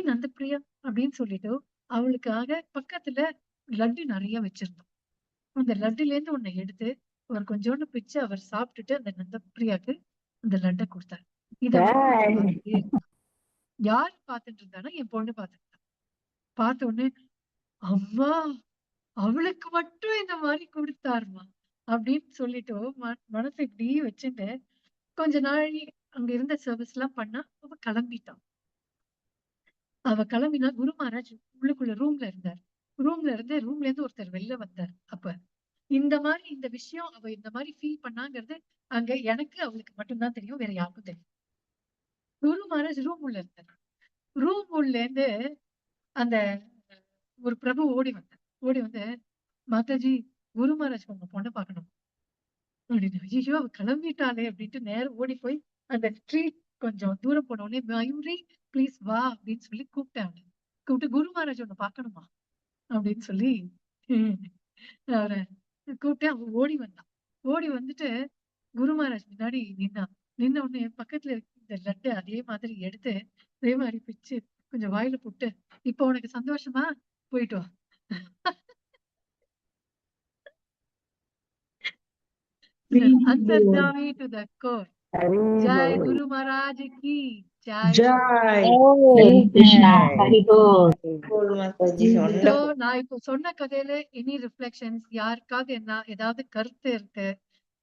நந்தப்பிரியா அப்படின்னு சொல்லிட்டு அவளுக்காக பக்கத்துல லட்டு நிறைய வச்சிருந்தோம். அந்த லட்டுல இருந்து ஒண்ணு எடுத்து அவர் கொஞ்சோண்டு பிச்சு அவர் சாப்பிட்டுட்டு அந்த நந்தப்பிரியாக்கு அந்த லட்டை கொடுத்தார். இத யாரு பாத்துட்டு இருந்தானா என் பொண்ணு பாத்துட்டு பார்த்த உடனே அம்மா அவளுக்கு மட்டும் இந்த மாதிரி கொடுத்தாருமா அப்படின்னு சொல்லிட்டு மனசு இப்படி வச்சுட்டு கொஞ்ச நாள் அங்க இருந்த சர்வீஸ் எல்லாம் பண்ணா அவ கிளம்பிட்டான். அவ கிளம்பினா குரு மகாராஜ் உள்ளுக்குள்ள ரூம்ல இருந்தார். ரூம்ல இருந்து ஒருத்தர் வெளில வந்தார். அப்ப இந்த விஷயம் அவ இந்த மாதிரி ஃபீல் பண்ணாங்கிறது அங்க எனக்கு அவளுக்கு மட்டும்தான் தெரியும், வேற யாருக்கும் தெரியும். குரு மகாராஜ் ரூம் உள்ள இருந்தார். ரூம் உள்ள இருந்து அந்த ஒரு பிரபு ஓடி வந்து மாதாஜி குரு மகாராஜ் உங்க பொண்ணை பார்க்கணும் அப்படின்னு. ஐயோ அவ கிளம்பிட்டாளே அப்படின்ட்டு நேரம் ஓடி போய் அந்த ஸ்ட்ரீட் கொஞ்சம் தூரம் போன உடனே மயூரி ப்ளீஸ் வா அப்படின்னு சொல்லி கூப்பிட்டாங்க. கூப்பிட்டு குரு மகாராஜ் உன்னை பார்க்கணுமா அப்படின்னு சொல்லி அவரை கூப்பிட்டு அவன் ஓடி வந்துட்டு குரு மகாராஜ் முன்னாடி நின்ன உடனே பக்கத்துல இந்த லட்டு அதே மாதிரி எடுத்து அதே மாதிரி பிச்சு கொஞ்சம் வாயில போட்டு இப்ப உனக்கு சந்தோஷமா போயிட்டு வா. अंतर्गामी to the core. जय गुरु महाराज की जय. நான் இப்போ சொன்ன கதையில எனி ரிஃப்ளெக்ஷன்ஸ் யாருக்காவது ஏதாவது கருத்து இருக்கு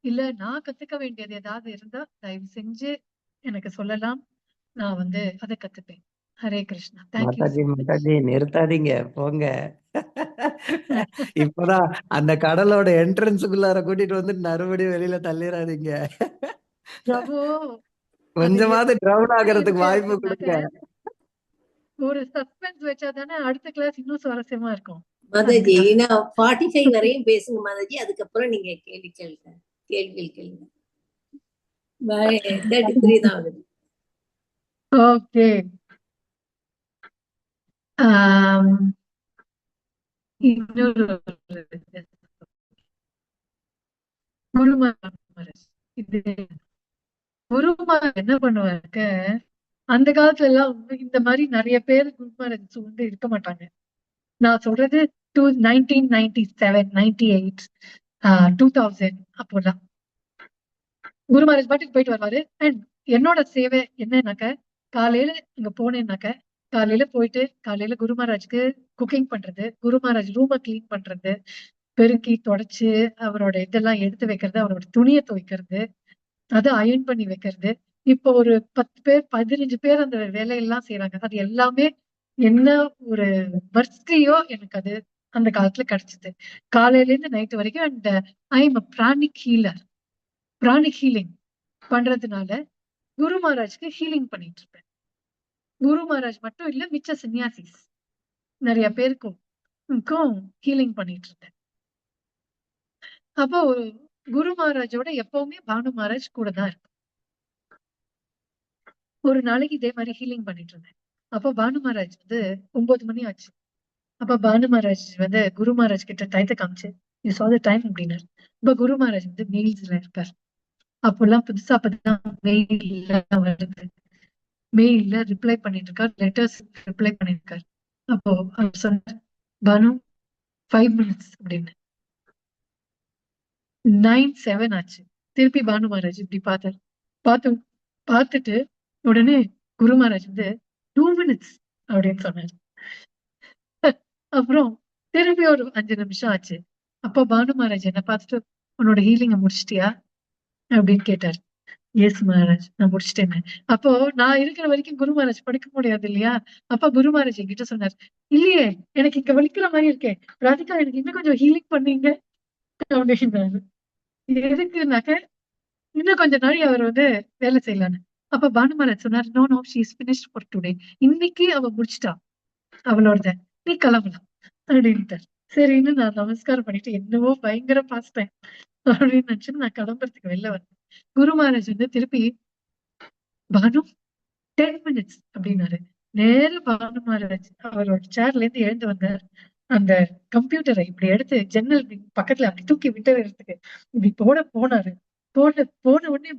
இல்ல நான் கத்துக்க வேண்டியது ஏதாவது இருந்தா தயவு செஞ்சு எனக்கு சொல்லலாம். நான் அதை கத்துப்பேன். ஹரே கிருஷ்ணா. மாதாஜி நிறுத்தாதீங்க போங்க. இப்பதான் அந்த கடலோட என்ட்ரன்ஸுக்குள்ளார கூட்டிட்டு வந்து மறுபடியும் வெளியில தள்ளிடாதீங்க. பிரபு கொஞ்சமாவது ட்ரவுன் ஆகிறதுக்கு வாய்ப்பு கொடுங்க. ஒரு சஸ்பென்ஸ் வச்சாதானே அடுத்த கிளாஸ் இன்னும் சுவாரஸ்யமா இருக்கும். மாதாஜி நான் 45 வரையும் பேசுங்க மாதாஜி. அதுக்கப்புறம் நீங்க கேள்வி கேளுங்க. 33 தான் ஆகுது. ஓகே. இன்னொரு குருமார் என்ன பண்ணுவாங்க, அந்த காலத்துல எல்லாம் இந்த மாதிரி நிறைய பேர் குருமார் இருக்க மாட்டாங்க. நான் சொல்றது 1997, 98, 2000 அப்போல்லாம் குருமாரேஜ் பாட்டுக்கு போயிட்டு வருவாரு. அண்ட் என்னோட சேவை என்னன்னாக்க காலையில அங்க போனேன்னாக்க காலையில போயிட்டு காலையில குரு மகாராஜ்க்கு குக்கிங் பண்றது, குரு மகாராஜ் ரூமை கிளீன் பண்றது, பெருக்கி தொடச்சு அவரோட இதெல்லாம் எடுத்து வைக்கிறது, அவரோட துணியை துவைக்கிறது, அதை அயன் பண்ணி வைக்கிறது. இப்போ ஒரு 10 பேர் 15 பேர் அந்த வேலையெல்லாம் செய்யறாங்க. அது எல்லாமே என்ன ஒரு வர்த்தியோ எனக்கு அது அந்த காலத்துல கிடைச்சது. காலையில இருந்து நைட்டு வரைக்கும். And I am pranic healer. Pranic healing பண்றதுனால குரு மகாராஜ்க்கு ஹீலிங் பண்ணிட்டு இருப்பேன். குரு மகாராஜ் மட்டும் இல்ல, மிச்ச சன்னியாசிஸ் நிறைய பேருக்கும் ஹீலிங் பண்ணிட்டு இருந்தேன். அப்போ குரு மகாராஜோட எப்பவுமே பானு மகாராஜ் கூட தான் இருக்கும். ஒரு நாளைக்கு இதே மாதிரி ஹீலிங் பண்ணிட்டு இருந்தேன். அப்போ பானு மகாராஜ் 9 மணி ஆச்சு. அப்ப பானு மகாராஜ் குரு மகாராஜ் கிட்ட டயத்தை காமிச்சு யூ சா த டைம் அப்படின்னாரு. இப்ப குரு மகாராஜ் மெயில்ஸ்ல இருக்கார். அப்பெல்லாம் புதுசா அப்பதான் வருது. மெயில்ல ரிப்ளை பண்ணிட்டு இருக்கார், லெட்டர்ஸ் ரிப்ளை பண்ணிட்டு இருக்காரு. அப்போ அவர் சொன்னார், பானு 5 minutes அப்படின்னு. 9:07 ஆச்சு. திருப்பி பானு மகாராஜ் இப்படி பார்த்துட்டு உடனே குரு மகாராஜ் 2 minutes அப்படின்னு சொன்னார். அப்புறம் திரும்பி ஒரு 5 நிமிஷம் ஆச்சு. அப்போ பானு மகாராஜ் என்ன பார்த்துட்டு, உன்னோட ஹீலிங்க முடிச்சிட்டியா அப்படின்னு கேட்டாரு. எஸ் மகாராஜ், நான் முடிச்சிட்டேன்னு. அப்போ நான் இருக்கிற வரைக்கும் குரு மகாராஜ் படுக்க முடியாது இல்லையா? அப்ப குரு மகாராஜ் என்கிட்ட சொன்னார், இல்லையே எனக்கு இங்க வலிக்கிற மாதிரி இருக்கே, ராதிகா எனக்கு இன்னும் கொஞ்சம் ஹீலிங் பண்ணீங்க அப்படின்னாரு. எதுக்குனாக்க இன்னும் கொஞ்ச நாள் அவர் வந்து வேலை செய்யலான்னு. அப்ப பானு மகாராஜ் சொன்னார், no no she is finished for today. இன்னைக்கு அவ முடிச்சிட்டா அவளோடத, நீ கிளம்பலாம் அப்படின்ட்டார். சரின்னு நான் நமஸ்காரம் பண்ணிட்டு என்னவோ பயங்கர பாஸ்டேன் அப்படின்னு நினைச்சு நான் கிளம்புறதுக்கு வெளில வந்தேன். குரு மகாராஜ் வந்து திருப்பி பானு 10 மினிட்ஸ் அப்படின்னாரு. நேர பானு மகாராஜ் அவரோட சேர்ல இருந்து எழுந்து வந்தார். அந்த கம்ப்யூட்டரை இப்படி எடுத்து ஜன்னல் பக்கத்துல அப்படி தூக்கி விட்டுறதுக்கு இப்படி போனாரு. போன உடனே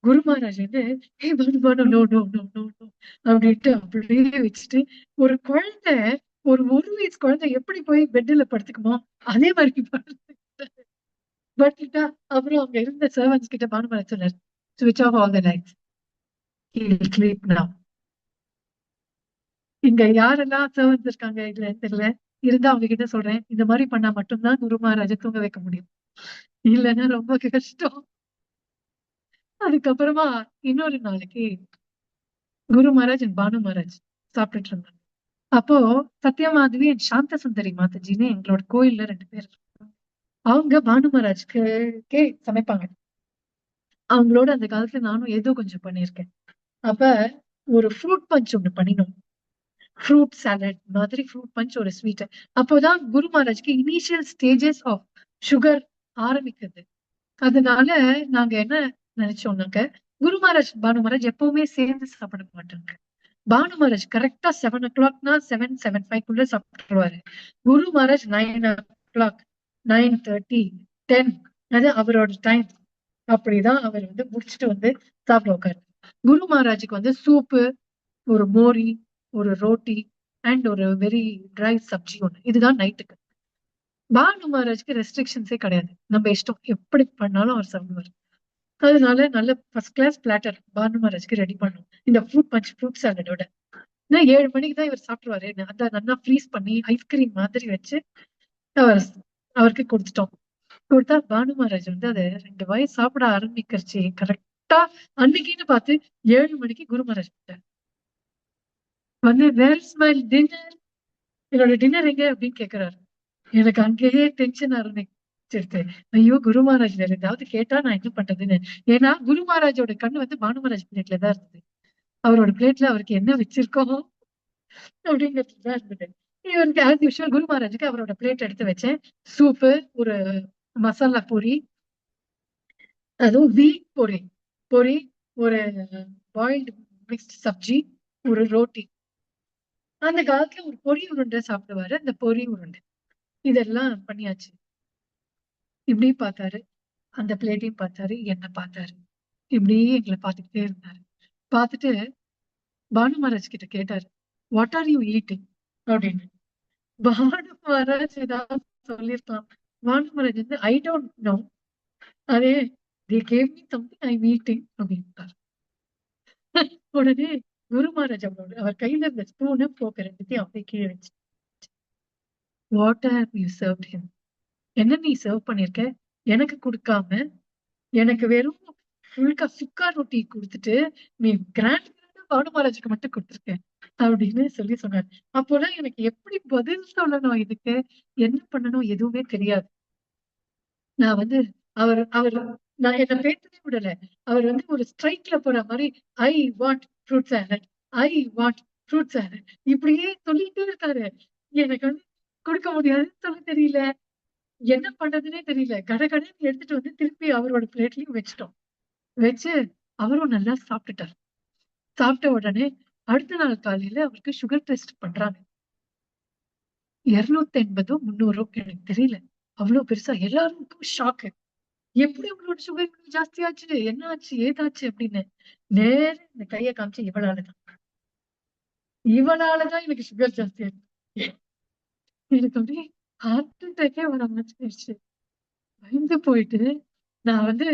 குரு மகாராஜ் வந்து hey Bhanu Bhanu no no no no no அப்படின்ட்டு அப்படியே வச்சுட்டு, ஒரு குழந்தை ஒரு வயசு குழந்தை எப்படி போய் பெட்ல படுத்துக்குமோ அதே மாதிரி படுத்துட்டா. அப்புறம் அங்க இருந்த சர்வன்ஸ் கிட்ட பானு மகாராஜ் சொன்னார், ஸ்விட்ச் off all the lights, he'll sleep now. இங்க யாரெல்லாம் சர்வன்ஸ் இருக்காங்க இதுல தெரியல, இருந்தா அவங்க கிட்ட சொல்றேன், இந்த மாதிரி பண்ணா மட்டும்தான் குரு மகாராஜ தூங்க வைக்க முடியும், இல்லைன்னா ரொம்ப கஷ்டம். அதுக்கப்புறமா இன்னொரு நாளைக்கு குரு மகாராஜ் and பானு மகாராஜ் சாப்பிட்டுட்டு இருந்தாங்க. அப்போ சத்யமாதவி and சாந்த சுந்தரி மாதாஜின்னு எங்களோட கோயில்ல 2 பேர் இருக்காங்க. அவங்க பானு மகாராஜ்க்கு சமைப்பாங்க. அவங்களோட அந்த காலத்துல நானும் ஏதோ கொஞ்சம் பண்ணியிருக்கேன். அப்ப ஒரு ஃப்ரூட் பஞ்ச் ஒண்ணு பண்ணினோம். ஃப்ரூட் சாலட் மாதிரி ஃப்ரூட் பஞ்ச் ஒரு ஸ்வீட். அப்போதான் குரு மகாராஜ்க்கு இனிஷியல் ஸ்டேஜஸ் ஆஃப் சுகர் ஆரம்பிக்குது. அதனால நாங்க என்ன நினைச்சோம்னாக்க, குரு மகாராஜ் பானு மகாராஜ் எப்பவுமே சேர்ந்து சாப்பிட மாட்டாங்க. பானு மகாராஜ் கரெக்டா 7 o'clockனா 7:05 சாப்பிட்டுருவாரு. குரு மகாராஜ் 9 o'clock, 9:30, 10 அது அவரோட டைம். அப்படிதான் அவர் வந்து முடிச்சுட்டு வந்து சாப்பிட உட்காரு. குரு மகாராஜுக்கு வந்து சூப்பு, ஒரு மோரி, ஒரு ரோட்டி அண்ட் ஒரு வெரி ட்ரை சப்ஜி ஒண்ணு, இதுதான் நைட்டுக்கு. பானு மகாராஜ்க்கு ரெஸ்ட்ரிக்ஷன்ஸே கிடையாது, நம்ம இஷ்டம் எப்படி பண்ணாலும் அவர் சாப்பிடுவார். அதனால நல்ல ஃபர்ஸ்ட் கிளாஸ் பிளாட்டர் பானு மகாராஜ்க்கு ரெடி பண்ணும், இந்த ஃப்ரூட் பஞ்ச் ஃப்ரூட் சாலடோட. 7 மணிக்கு தான் இவர் சாப்பிடுவாரு. அதான் நல்லா ஃப்ரீஸ் பண்ணி ஐஸ்கிரீம் மாதிரி வச்சு அவர் அவருக்கு கொடுத்துட்டோம். கொடுத்தா பானு மகாராஜ் வந்து அதை 2 வாய் சாப்பிட ஆரம்பிக்கிறச்சு. கரெக்டா அன்னைக்குன்னு பார்த்து 7 மணிக்கு குரு மகாராஜ் வந்து வேர் இஸ் மை டின்னர், என்னோட டின்னர் எங்க அப்படின்னு கேக்குறாரு. எனக்கு அங்கேயே டென்ஷன் ஆரம்பிச்சிருச்சு. ஐயோ குரு மகாராஜ் வேற ஏதாவது கேட்டா நான் என்ன பண்றதுன்னு. ஏன்னா குரு மகாராஜோட கண்ணு வந்து பானு மகாராஜ் பிளேட்ல தான் இருந்தது. அவரோட பிளேட்ல அவருக்கு என்ன வச்சிருக்கோம் அப்படிங்கிறது தான் இருந்தது. இவருக்கு ஆஸ் யூஷுவல் குரு மகாராஜுக்கு அவரோட பிளேட் எடுத்து வச்சேன். சூப்பு, ஒரு மசாலா பொரி, அதுவும் வீட் பொரி, ஒரு பாயில்டு மிக்ஸ்ட் சப்ஜி, ஒரு ரோட்டி. அந்த காலத்துல ஒரு பொரி உருண்டை சாப்பிடுவாரு, அந்த பொரி உருண்டை இதெல்லாம் பண்ணியாச்சு. இப்படி பார்த்தாரு, அந்த பிளேட்டையும் பார்த்தாரு, என்ன பார்த்தாரு, இப்படி எங்களை பார்த்துக்கிட்டே இருந்தாரு. பார்த்துட்டு பானு மகாராஜ் கிட்ட கேட்டாரு, வாட் ஆர் யூ ஈட்டிங் அப்படின்னு. பானு மகாராஜ் ஏதாவது சொல்லிருக்கலாம். பானு மகாராஜ் வந்து ஐ டோன்ட் நோ, அதே they gave me something I'm eating அப்படின்ட்டார். உடனே குரு மகாராஜ் அவர் கையில இருந்த ஸ்பூனு போக்க 2த்தையும் அப்படியே கீழே வச்சு, what have you served him, என்ன நீ சர்வ் பண்ணிருக்க எனக்கு கொடுக்காம, எனக்கு வெறும் ஃபுல்கா சுக்கா ரொட்டி கொடுத்துட்டு நீ கிராண்ட் பானு மகாராஜுக்கு மட்டும் கொடுத்துருக்க அப்படின்னு சொன்னார். அப்போதான் எனக்கு எப்படி பதில் சொல்லணும், இதுக்கு என்ன பண்ணணும் எதுவுமே தெரியாது. நான் வந்து அவர் அவர் நான் என்ன பேசவே விடல. அவர் வந்து ஒரு ஸ்ட்ரைக்ல போற மாதிரி I want fruit salad, I want fruit salad இப்படியே சொல்லிட்டே இருக்காரு. எனக்கு வந்து கொடுக்க முடியாதுன்னு சொல்ல தெரியல, என்ன பண்றதுன்னே தெரியல. கடகடன்னு எடுத்துட்டு வந்து திருப்பி அவரோட பிளேட்லயும் வச்சுட்டோம். வச்சு அவரும் நல்லா சாப்பிட்டுட்டார். சாப்பிட்ட உடனே அடுத்த நாள் காலையில அவருக்கு சுகர் டெஸ்ட் பண்றாங்க. 280 300 எனக்கு தெரியல, அவ்வளவு பெருசா. எல்லாருக்கும் ஷாக்கு, எப்படி உங்களோட சுகர் இவ்வளவு ஜாஸ்தி ஆச்சு, என்ன ஆச்சு ஏதாச்சு அப்படின்னு. நேர இந்த கைய காமிச்சு, இவளாலதான் எனக்கு சுகர் ஜாஸ்தி ஆச்சு. எனக்கு அப்படியே ஹார்ட் அட்டாக்கே வர ஆரம்பிச்சிருச்சு. பயந்து போயிட்டு நான் வந்து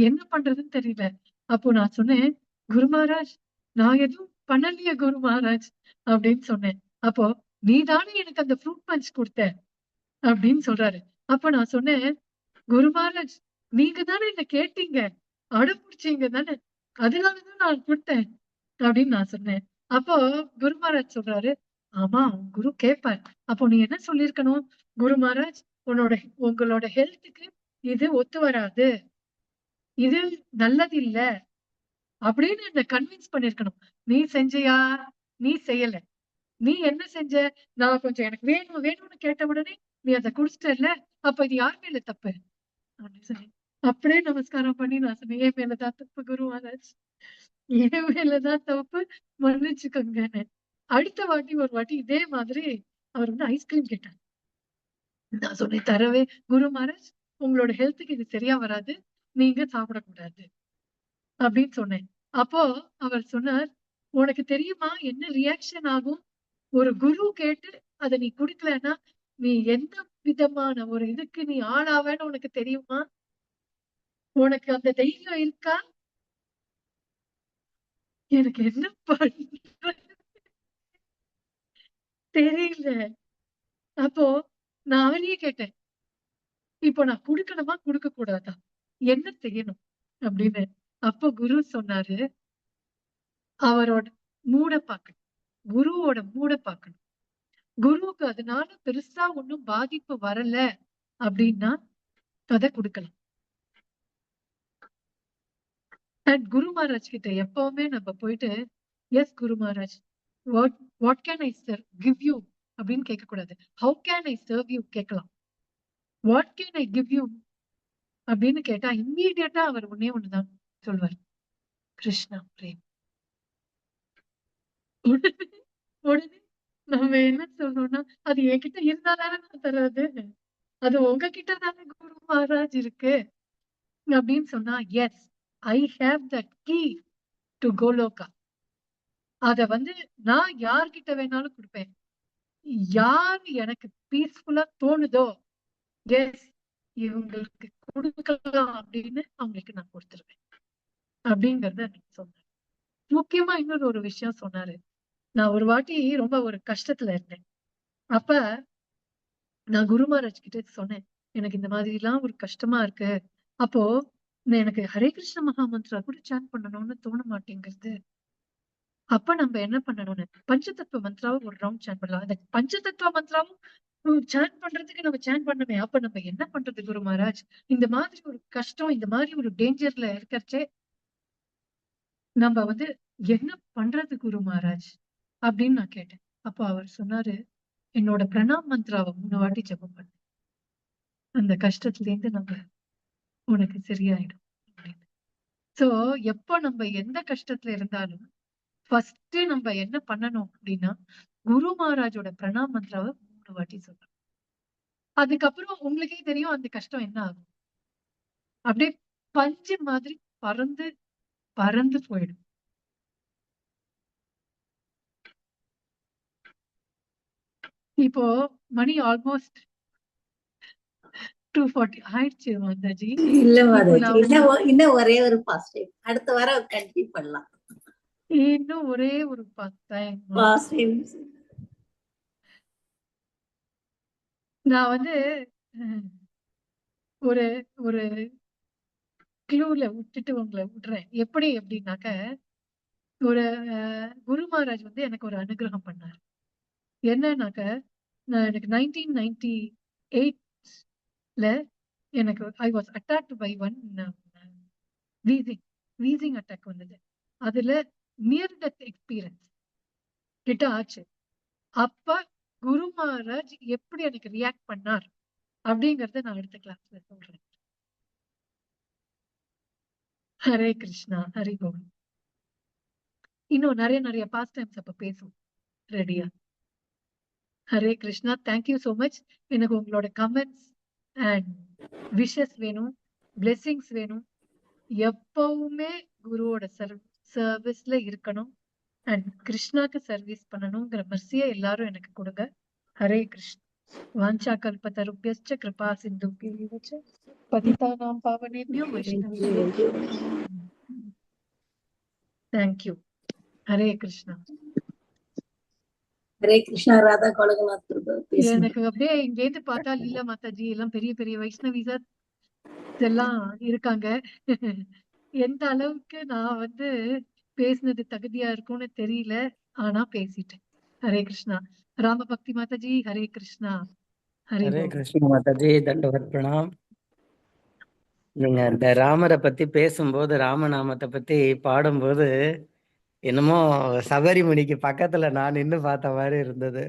என்ன பண்றதுன்னு தெரியல. அப்போ நான் சொன்னேன், குரு மகாராஜ் நான் எதுவும் பண்ணலையே குரு மகாராஜ் அப்படின்னு சொன்னேன். அப்போ நீ தானே எனக்கு அந்த ஃப்ரூட் பஞ்ச் கொடுத்த அப்படின்னு சொல்றாரு. அப்ப நான் சொன்னேன், குரு மகாராஜ் நீங்க தானே என்ன கேட்டீங்க, அடம் பிடிச்சீங்க தானே, அதனாலதான் நான் கொடுத்தேன் அப்படின்னு நான் சொன்னேன். அப்போ குரு மகாராஜ் சொல்றாரு, ஆமா உன் குரு கேட்பார். அப்போ நீ என்ன சொல்லிருக்கணும், குரு மகாராஜ் உங்களோட ஹெல்த்துக்கு இது ஒத்து வராது, இது நல்லது இல்ல அப்படின்னு என்ன கன்வின்ஸ் பண்ணிருக்கணும். நீ செஞ்சியா? நீ செய்யல. நீ என்ன செஞ்ச? நான் கொஞ்சம் எனக்கு வேணும் வேணும்னு கேட்ட உடனே நீ அதை குடிச்சிட்டல, அப்ப இது யார் மேல தப்பு அப்படின்னு சொன்னேன். அப்படியே நமஸ்காரம் பண்ணி நான் சொன்னேன், என் மேலதான் தப்பு குரு மகாராஜ், என் மேலதான் தப்பு, மன்னிச்சுக்கோங்கன்னு. அடுத்த வாட்டி ஒரு வாட்டி இதே மாதிரி அவர் வந்து ஐஸ்கிரீம் கேட்டார். நான் சொன்னேன், தரவே குரு மகாராஜ் உங்களோட ஹெல்த்துக்கு இது சரியா வராது, நீங்க சாப்பிடக்கூடாது அப்படின்னு சொன்னேன். அப்போ அவர் சொன்னார், உனக்கு தெரியுமா என்ன ரியாக்ஷன் ஆகும் ஒரு குரு கேட்டு அதை நீ குடிக்கலன்னா நீ எந்த விதமான ஒரு இதுக்கு நீ ஆளாவேன்னு உனக்கு தெரியுமா? உனக்கு அந்த தைரியம் இருக்கா? எனக்கு என்ன பண்ற தெரியல. அப்போ நான் அவனையே கேட்டேன், இப்போ நான் குடுக்கணுமா குடுக்க கூடாதா, என்ன செய்யணும் அப்படின்னு. அப்போ குரு சொன்னாரு, அவரோட மூட பாக்கணும், குருவோட மூட பாக்கணும். குருவுக்கு அதனால பெருசா ஒண்ணும் பாதிப்பு வரல அப்படின்னா அதை கொடுக்கலாம். அண்ட் குரு மகாராஜ் கிட்ட எப்பவுமே நம்ம போயிட்டு, yes Guru Maharaj, what can I give you அப்படின்னு கேட்க கூடாது. How can I serve you கேட்கலாம். What can I give you அப்படின்னு கேட்டா இம்மீடியட்டா அவர் ஒண்ணுதான் சொல்வார், கிருஷ்ணா பிரேம். உடனே நம்ம என்ன சொல்றோம்னா, அது என்கிட்ட இருந்தாதானே நான் தர்றது, அது உங்ககிட்ட தானே குரு மகாராஜ் இருக்கு அப்படின்னு சொன்னா, yes I have the key to Goloka. அத வந்து நான் யார்கிட்ட வேணாலும் கொடுப்பேன். யார் எனக்கு பீஸ்ஃபுல்லா தோணுதோ, எஸ் இவங்களுக்கு கொடுக்கலாம் அப்படின்னு அவங்களுக்கு நான் கொடுத்துருவேன் அப்படிங்கறத சொன்னேன். முக்கியமா இன்னொரு ஒரு விஷயம் சொன்னாரு. நான் ஒரு வாட்டி ரொம்ப ஒரு கஷ்டத்துல இருந்தேன். அப்ப நான் குரு மகாராஜ் கிட்ட சொன்னேன், எனக்கு இந்த மாதிரி எல்லாம் ஒரு கஷ்டமா இருக்கு. அப்போ எனக்கு ஹரே கிருஷ்ண மகாமந்திரா கூட சான் பண்ணணும்னு தோண மாட்டேங்கிறது. அப்ப நம்ம என்ன பண்ணணும்னு பஞ்சதத்துவ மந்திராவை ஒரு ரவுண்ட் சான் பண்ணலாம். அந்த பஞ்சதத்துவ மந்திராவும் சான் பண்றதுக்கு நம்ம சான் பண்ணமே. அப்ப நம்ம என்ன பண்றது குரு மகாராஜ், இந்த மாதிரி ஒரு கஷ்டம், இந்த மாதிரி ஒரு டேஞ்சர்ல இருக்கச்சே நம்ம வந்து என்ன பண்றது குரு மகாராஜ் அப்படின்னு நான் கேட்டேன். அப்போ அவர் சொன்னாரு, என்னோட பிரணாம் மந்திராவை 3 வாட்டி ஜெபம் பண்ணு, அந்த கஷ்டத்துல இருந்து நம்ம உனக்கு சரியாயிடும் அப்படின்னு. சோ எப்போ நம்ம எந்த கஷ்டத்துல இருந்தாலும் ஃபர்ஸ்ட் நம்ம என்ன பண்ணணும் அப்படின்னா, குரு மகாராஜோட பிரணாம் மந்திராவை 3 வாட்டி சொல்லணும். அதுக்கப்புறம் உங்களுக்கே தெரியும் அந்த கஷ்டம் என்ன ஆகும். அப்படியே பஞ்சு மாதிரி பறந்து பறந்து போயிடும். இப்போ மணி ஆல்மோஸ்ட் 2:40 ஆயிடுச்சு மாதாஜி. இல்ல இப்போ மாதாஜி, நான் இன்னும் ஒரே ஒரு பாஸ்ட் டைம் அடுத்த வாரம் கண்டினியூ பண்ணலாம். இன்னும் ஒரே ஒரு 10 பாஸ்ட் டைம் நான் வந்து அஹ், ஒரு ஒரு க்ளூல விட்டுட்டு உங்களை விடுறேன். எப்படி அப்படின்னாக்க, ஒரு குரு மகாராஜ் வந்து எனக்கு ஒரு அனுகிரகம் பண்ணாரு. என்னன்னாக்க, எனக்கு 1998ல எனக்கு I was attacked by one wheezing attack வந்தது. அதுல நியர் டெத் எக்ஸ்பீரியன்ஸ் கிட்ட ஆச்சு. அப்ப குரு மகாராஜ் எப்படி எனக்கு ரியாக்ட் பண்ணார் அப்படிங்கறத நான் அடுத்த கிளாஸ்ல சொல்றேன். ஹரே கிருஷ்ணா, ஹரி கோவிந்த். இன்னும் நிறைய நிறைய பாஸ்ட் டைம்ஸ் அப்ப பேசுவோம். ரெடியா? Hare Krishna. Thank you so much. எனக்கு உங்களோட கமெண்ட்ஸ் அண்ட் விஷஸ் வேணும், பிளெஸிங்ஸ் வேணும். எப்பவுமே குருவோட சர்வீஸ்ல இருக்கணும் அண்ட் கிருஷ்ணாக்கு சர்வீஸ் பண்ணணுங்கிற மெர்சியை எல்லாரும் எனக்கு கொடுங்க. ஹரே கிருஷ்ணா. வாஞ்சா கல்பதருப்யஸ்ச கிருபா சிந்துப்யைவ ச பதிதானாம் பாவனேப்யோ வைஷ்ணவேப்யோ தேங்க்யூ. ஹரே கிருஷ்ணா. ஹரே கிருஷ்ணா. ராதா கோலகநாத் பேசுங்க. எனக்கு அப்படியே இங்கேருந்து பார்த்தா லீலா மாதாஜி எல்லாம் பெரிய பெரிய வைஷ்ணவிஸா எல்லாம் இருக்காங்க. எந்த அளவுக்கு நான் வந்து பேசினது தகுதியா இருக்கும்னு தெரியல. ஆனா பேசிட்டேன். ஹரே கிருஷ்ணா. ராம பக்தி மாதாஜி ஹரே கிருஷ்ணா. ஹரி ஹரே போல். கிருஷ்ண மாதாஜி, தண்டவத் பிரணாம். நீங்க அந்த ராமரை பத்தி பேசும்போது, ராமநாமத்தை பத்தி பாடும்போது, என்னமோ சபரிமணிக்கு பக்கத்துல நான் நின்னு பார்த்த மாதிரி இருந்தது.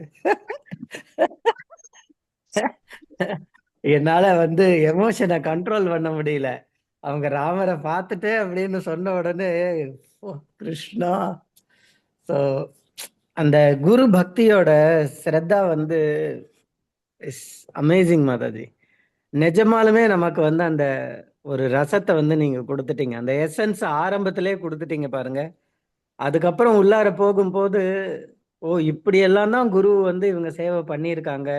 என்னால வந்து எமோஷனை கண்ட்ரோல் பண்ண முடியல. அவங்க ராமரை பார்த்துட்டு அப்படின்னு சொன்ன உடனே, ஓ கிருஷ்ணா. ஸோ அந்த குரு பக்தியோட ஸ்ரத்தா வந்து இஸ் அமேசிங் மாதாஜி. நிஜமாலுமே நமக்கு வந்து அந்த ஒரு ரசத்தை வந்து நீங்க கொடுத்துட்டீங்க. அந்த எசன்ஸ் ஆரம்பத்திலே கொடுத்துட்டீங்க பாருங்க. அதுக்கப்புறம் உள்ளார போகும்போது, ஓ இப்படி எல்லாம் தான் குரு வந்து இவங்க சேவை பண்ணியிருக்காங்க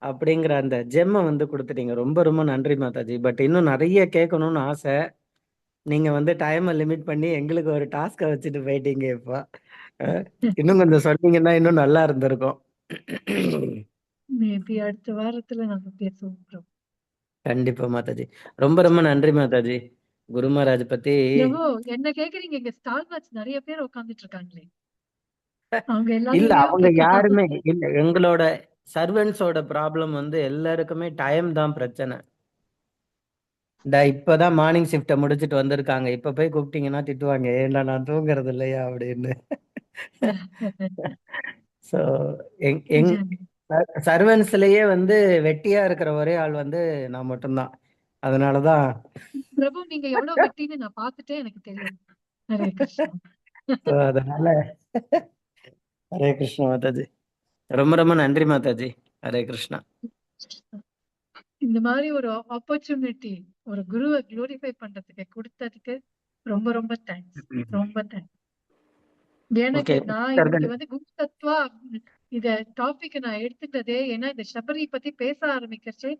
அப்படிங்கிற அந்த ஜெம்மை வந்து கொடுத்துட்டீங்க. ரொம்ப ரொம்ப நன்றி மாதாஜி. பட் இன்னும் நிறைய கேட்கணும்னு ஆசை. நீங்க வந்து டைமை லிமிட் பண்ணி எங்களுக்கு ஒரு டாஸ்கை வச்சுட்டு போயிட்டீங்க இப்போ. இன்னும் கொஞ்சம் சொன்னீங்கன்னா இன்னும் நல்லா இருந்திருக்கும். மேபி அடுத்த வாரத்துல நம்ம பேசுவோம் bro. கண்டிப்பா மாதாஜி. ரொம்ப ரொம்ப நன்றி மாதாஜி. குரு மகாராஜ் பத்தி பிரபு என்ன கேக்குறீங்க? இங்க ஸ்டால் வாட்ச் நிறைய பேர் உட்கார்ந்துட்டு இருக்காங்களே. அவங்க இல்ல எல்லாரையும் அவங்க கேட்கலாம். யாருமே இல்ல. எங்களோட சர்வன்ஸோட ப்ராப்ளம் வந்து எல்லாருக்குமே டைம் தான் பிரச்சனை. இந்த இப்பதான் மார்னிங் ஷிஃப்ட முடிச்சிட்டு வந்திருக்காங்க. இப்ப போய் கூப்பிட்டீங்கன்னா திட்டுவாங்க, ஏன்டா நான் தூங்குறது இல்லையா அப்படின்னு. ஸோ எங் எங் சர்வன்ஸ்லயே வந்து வெட்டியா இருக்கிற ஒரே ஆள் வந்து நான் மட்டும்தான். அதனாலதான் பிரபு நீங்க எவ்வளவு வெட்டின்னு நான் பார்த்துட்டே எனக்கு தெரியும். ஹரே கிருஷ்ணா. so அதனால ஹரே கிருஷ்ணா மாதாஜி. ரொம்ப ரொம்ப நன்றி மாதாஜி. ஹரே கிருஷ்ணா. இந்த மாதிரி ஒரு ஆப்பர்ச்சுனிட்டி ஒரு குருவை குளோரிஃபை பண்றதுக்கு கொடுத்ததுக்கு ரொம்ப ரொம்ப தேங்க்ஸ். ரொம்ப தேங்க்ஸ். எனக்கு ஓகே நான் இன்னைக்கு வந்து குரு தத்துவா இத டாபிக் நான் எடுத்துக்கிட்டதே ஏன்னா இந்த சபரி பத்தி பேச ஆரம்பிக்கிறச்சு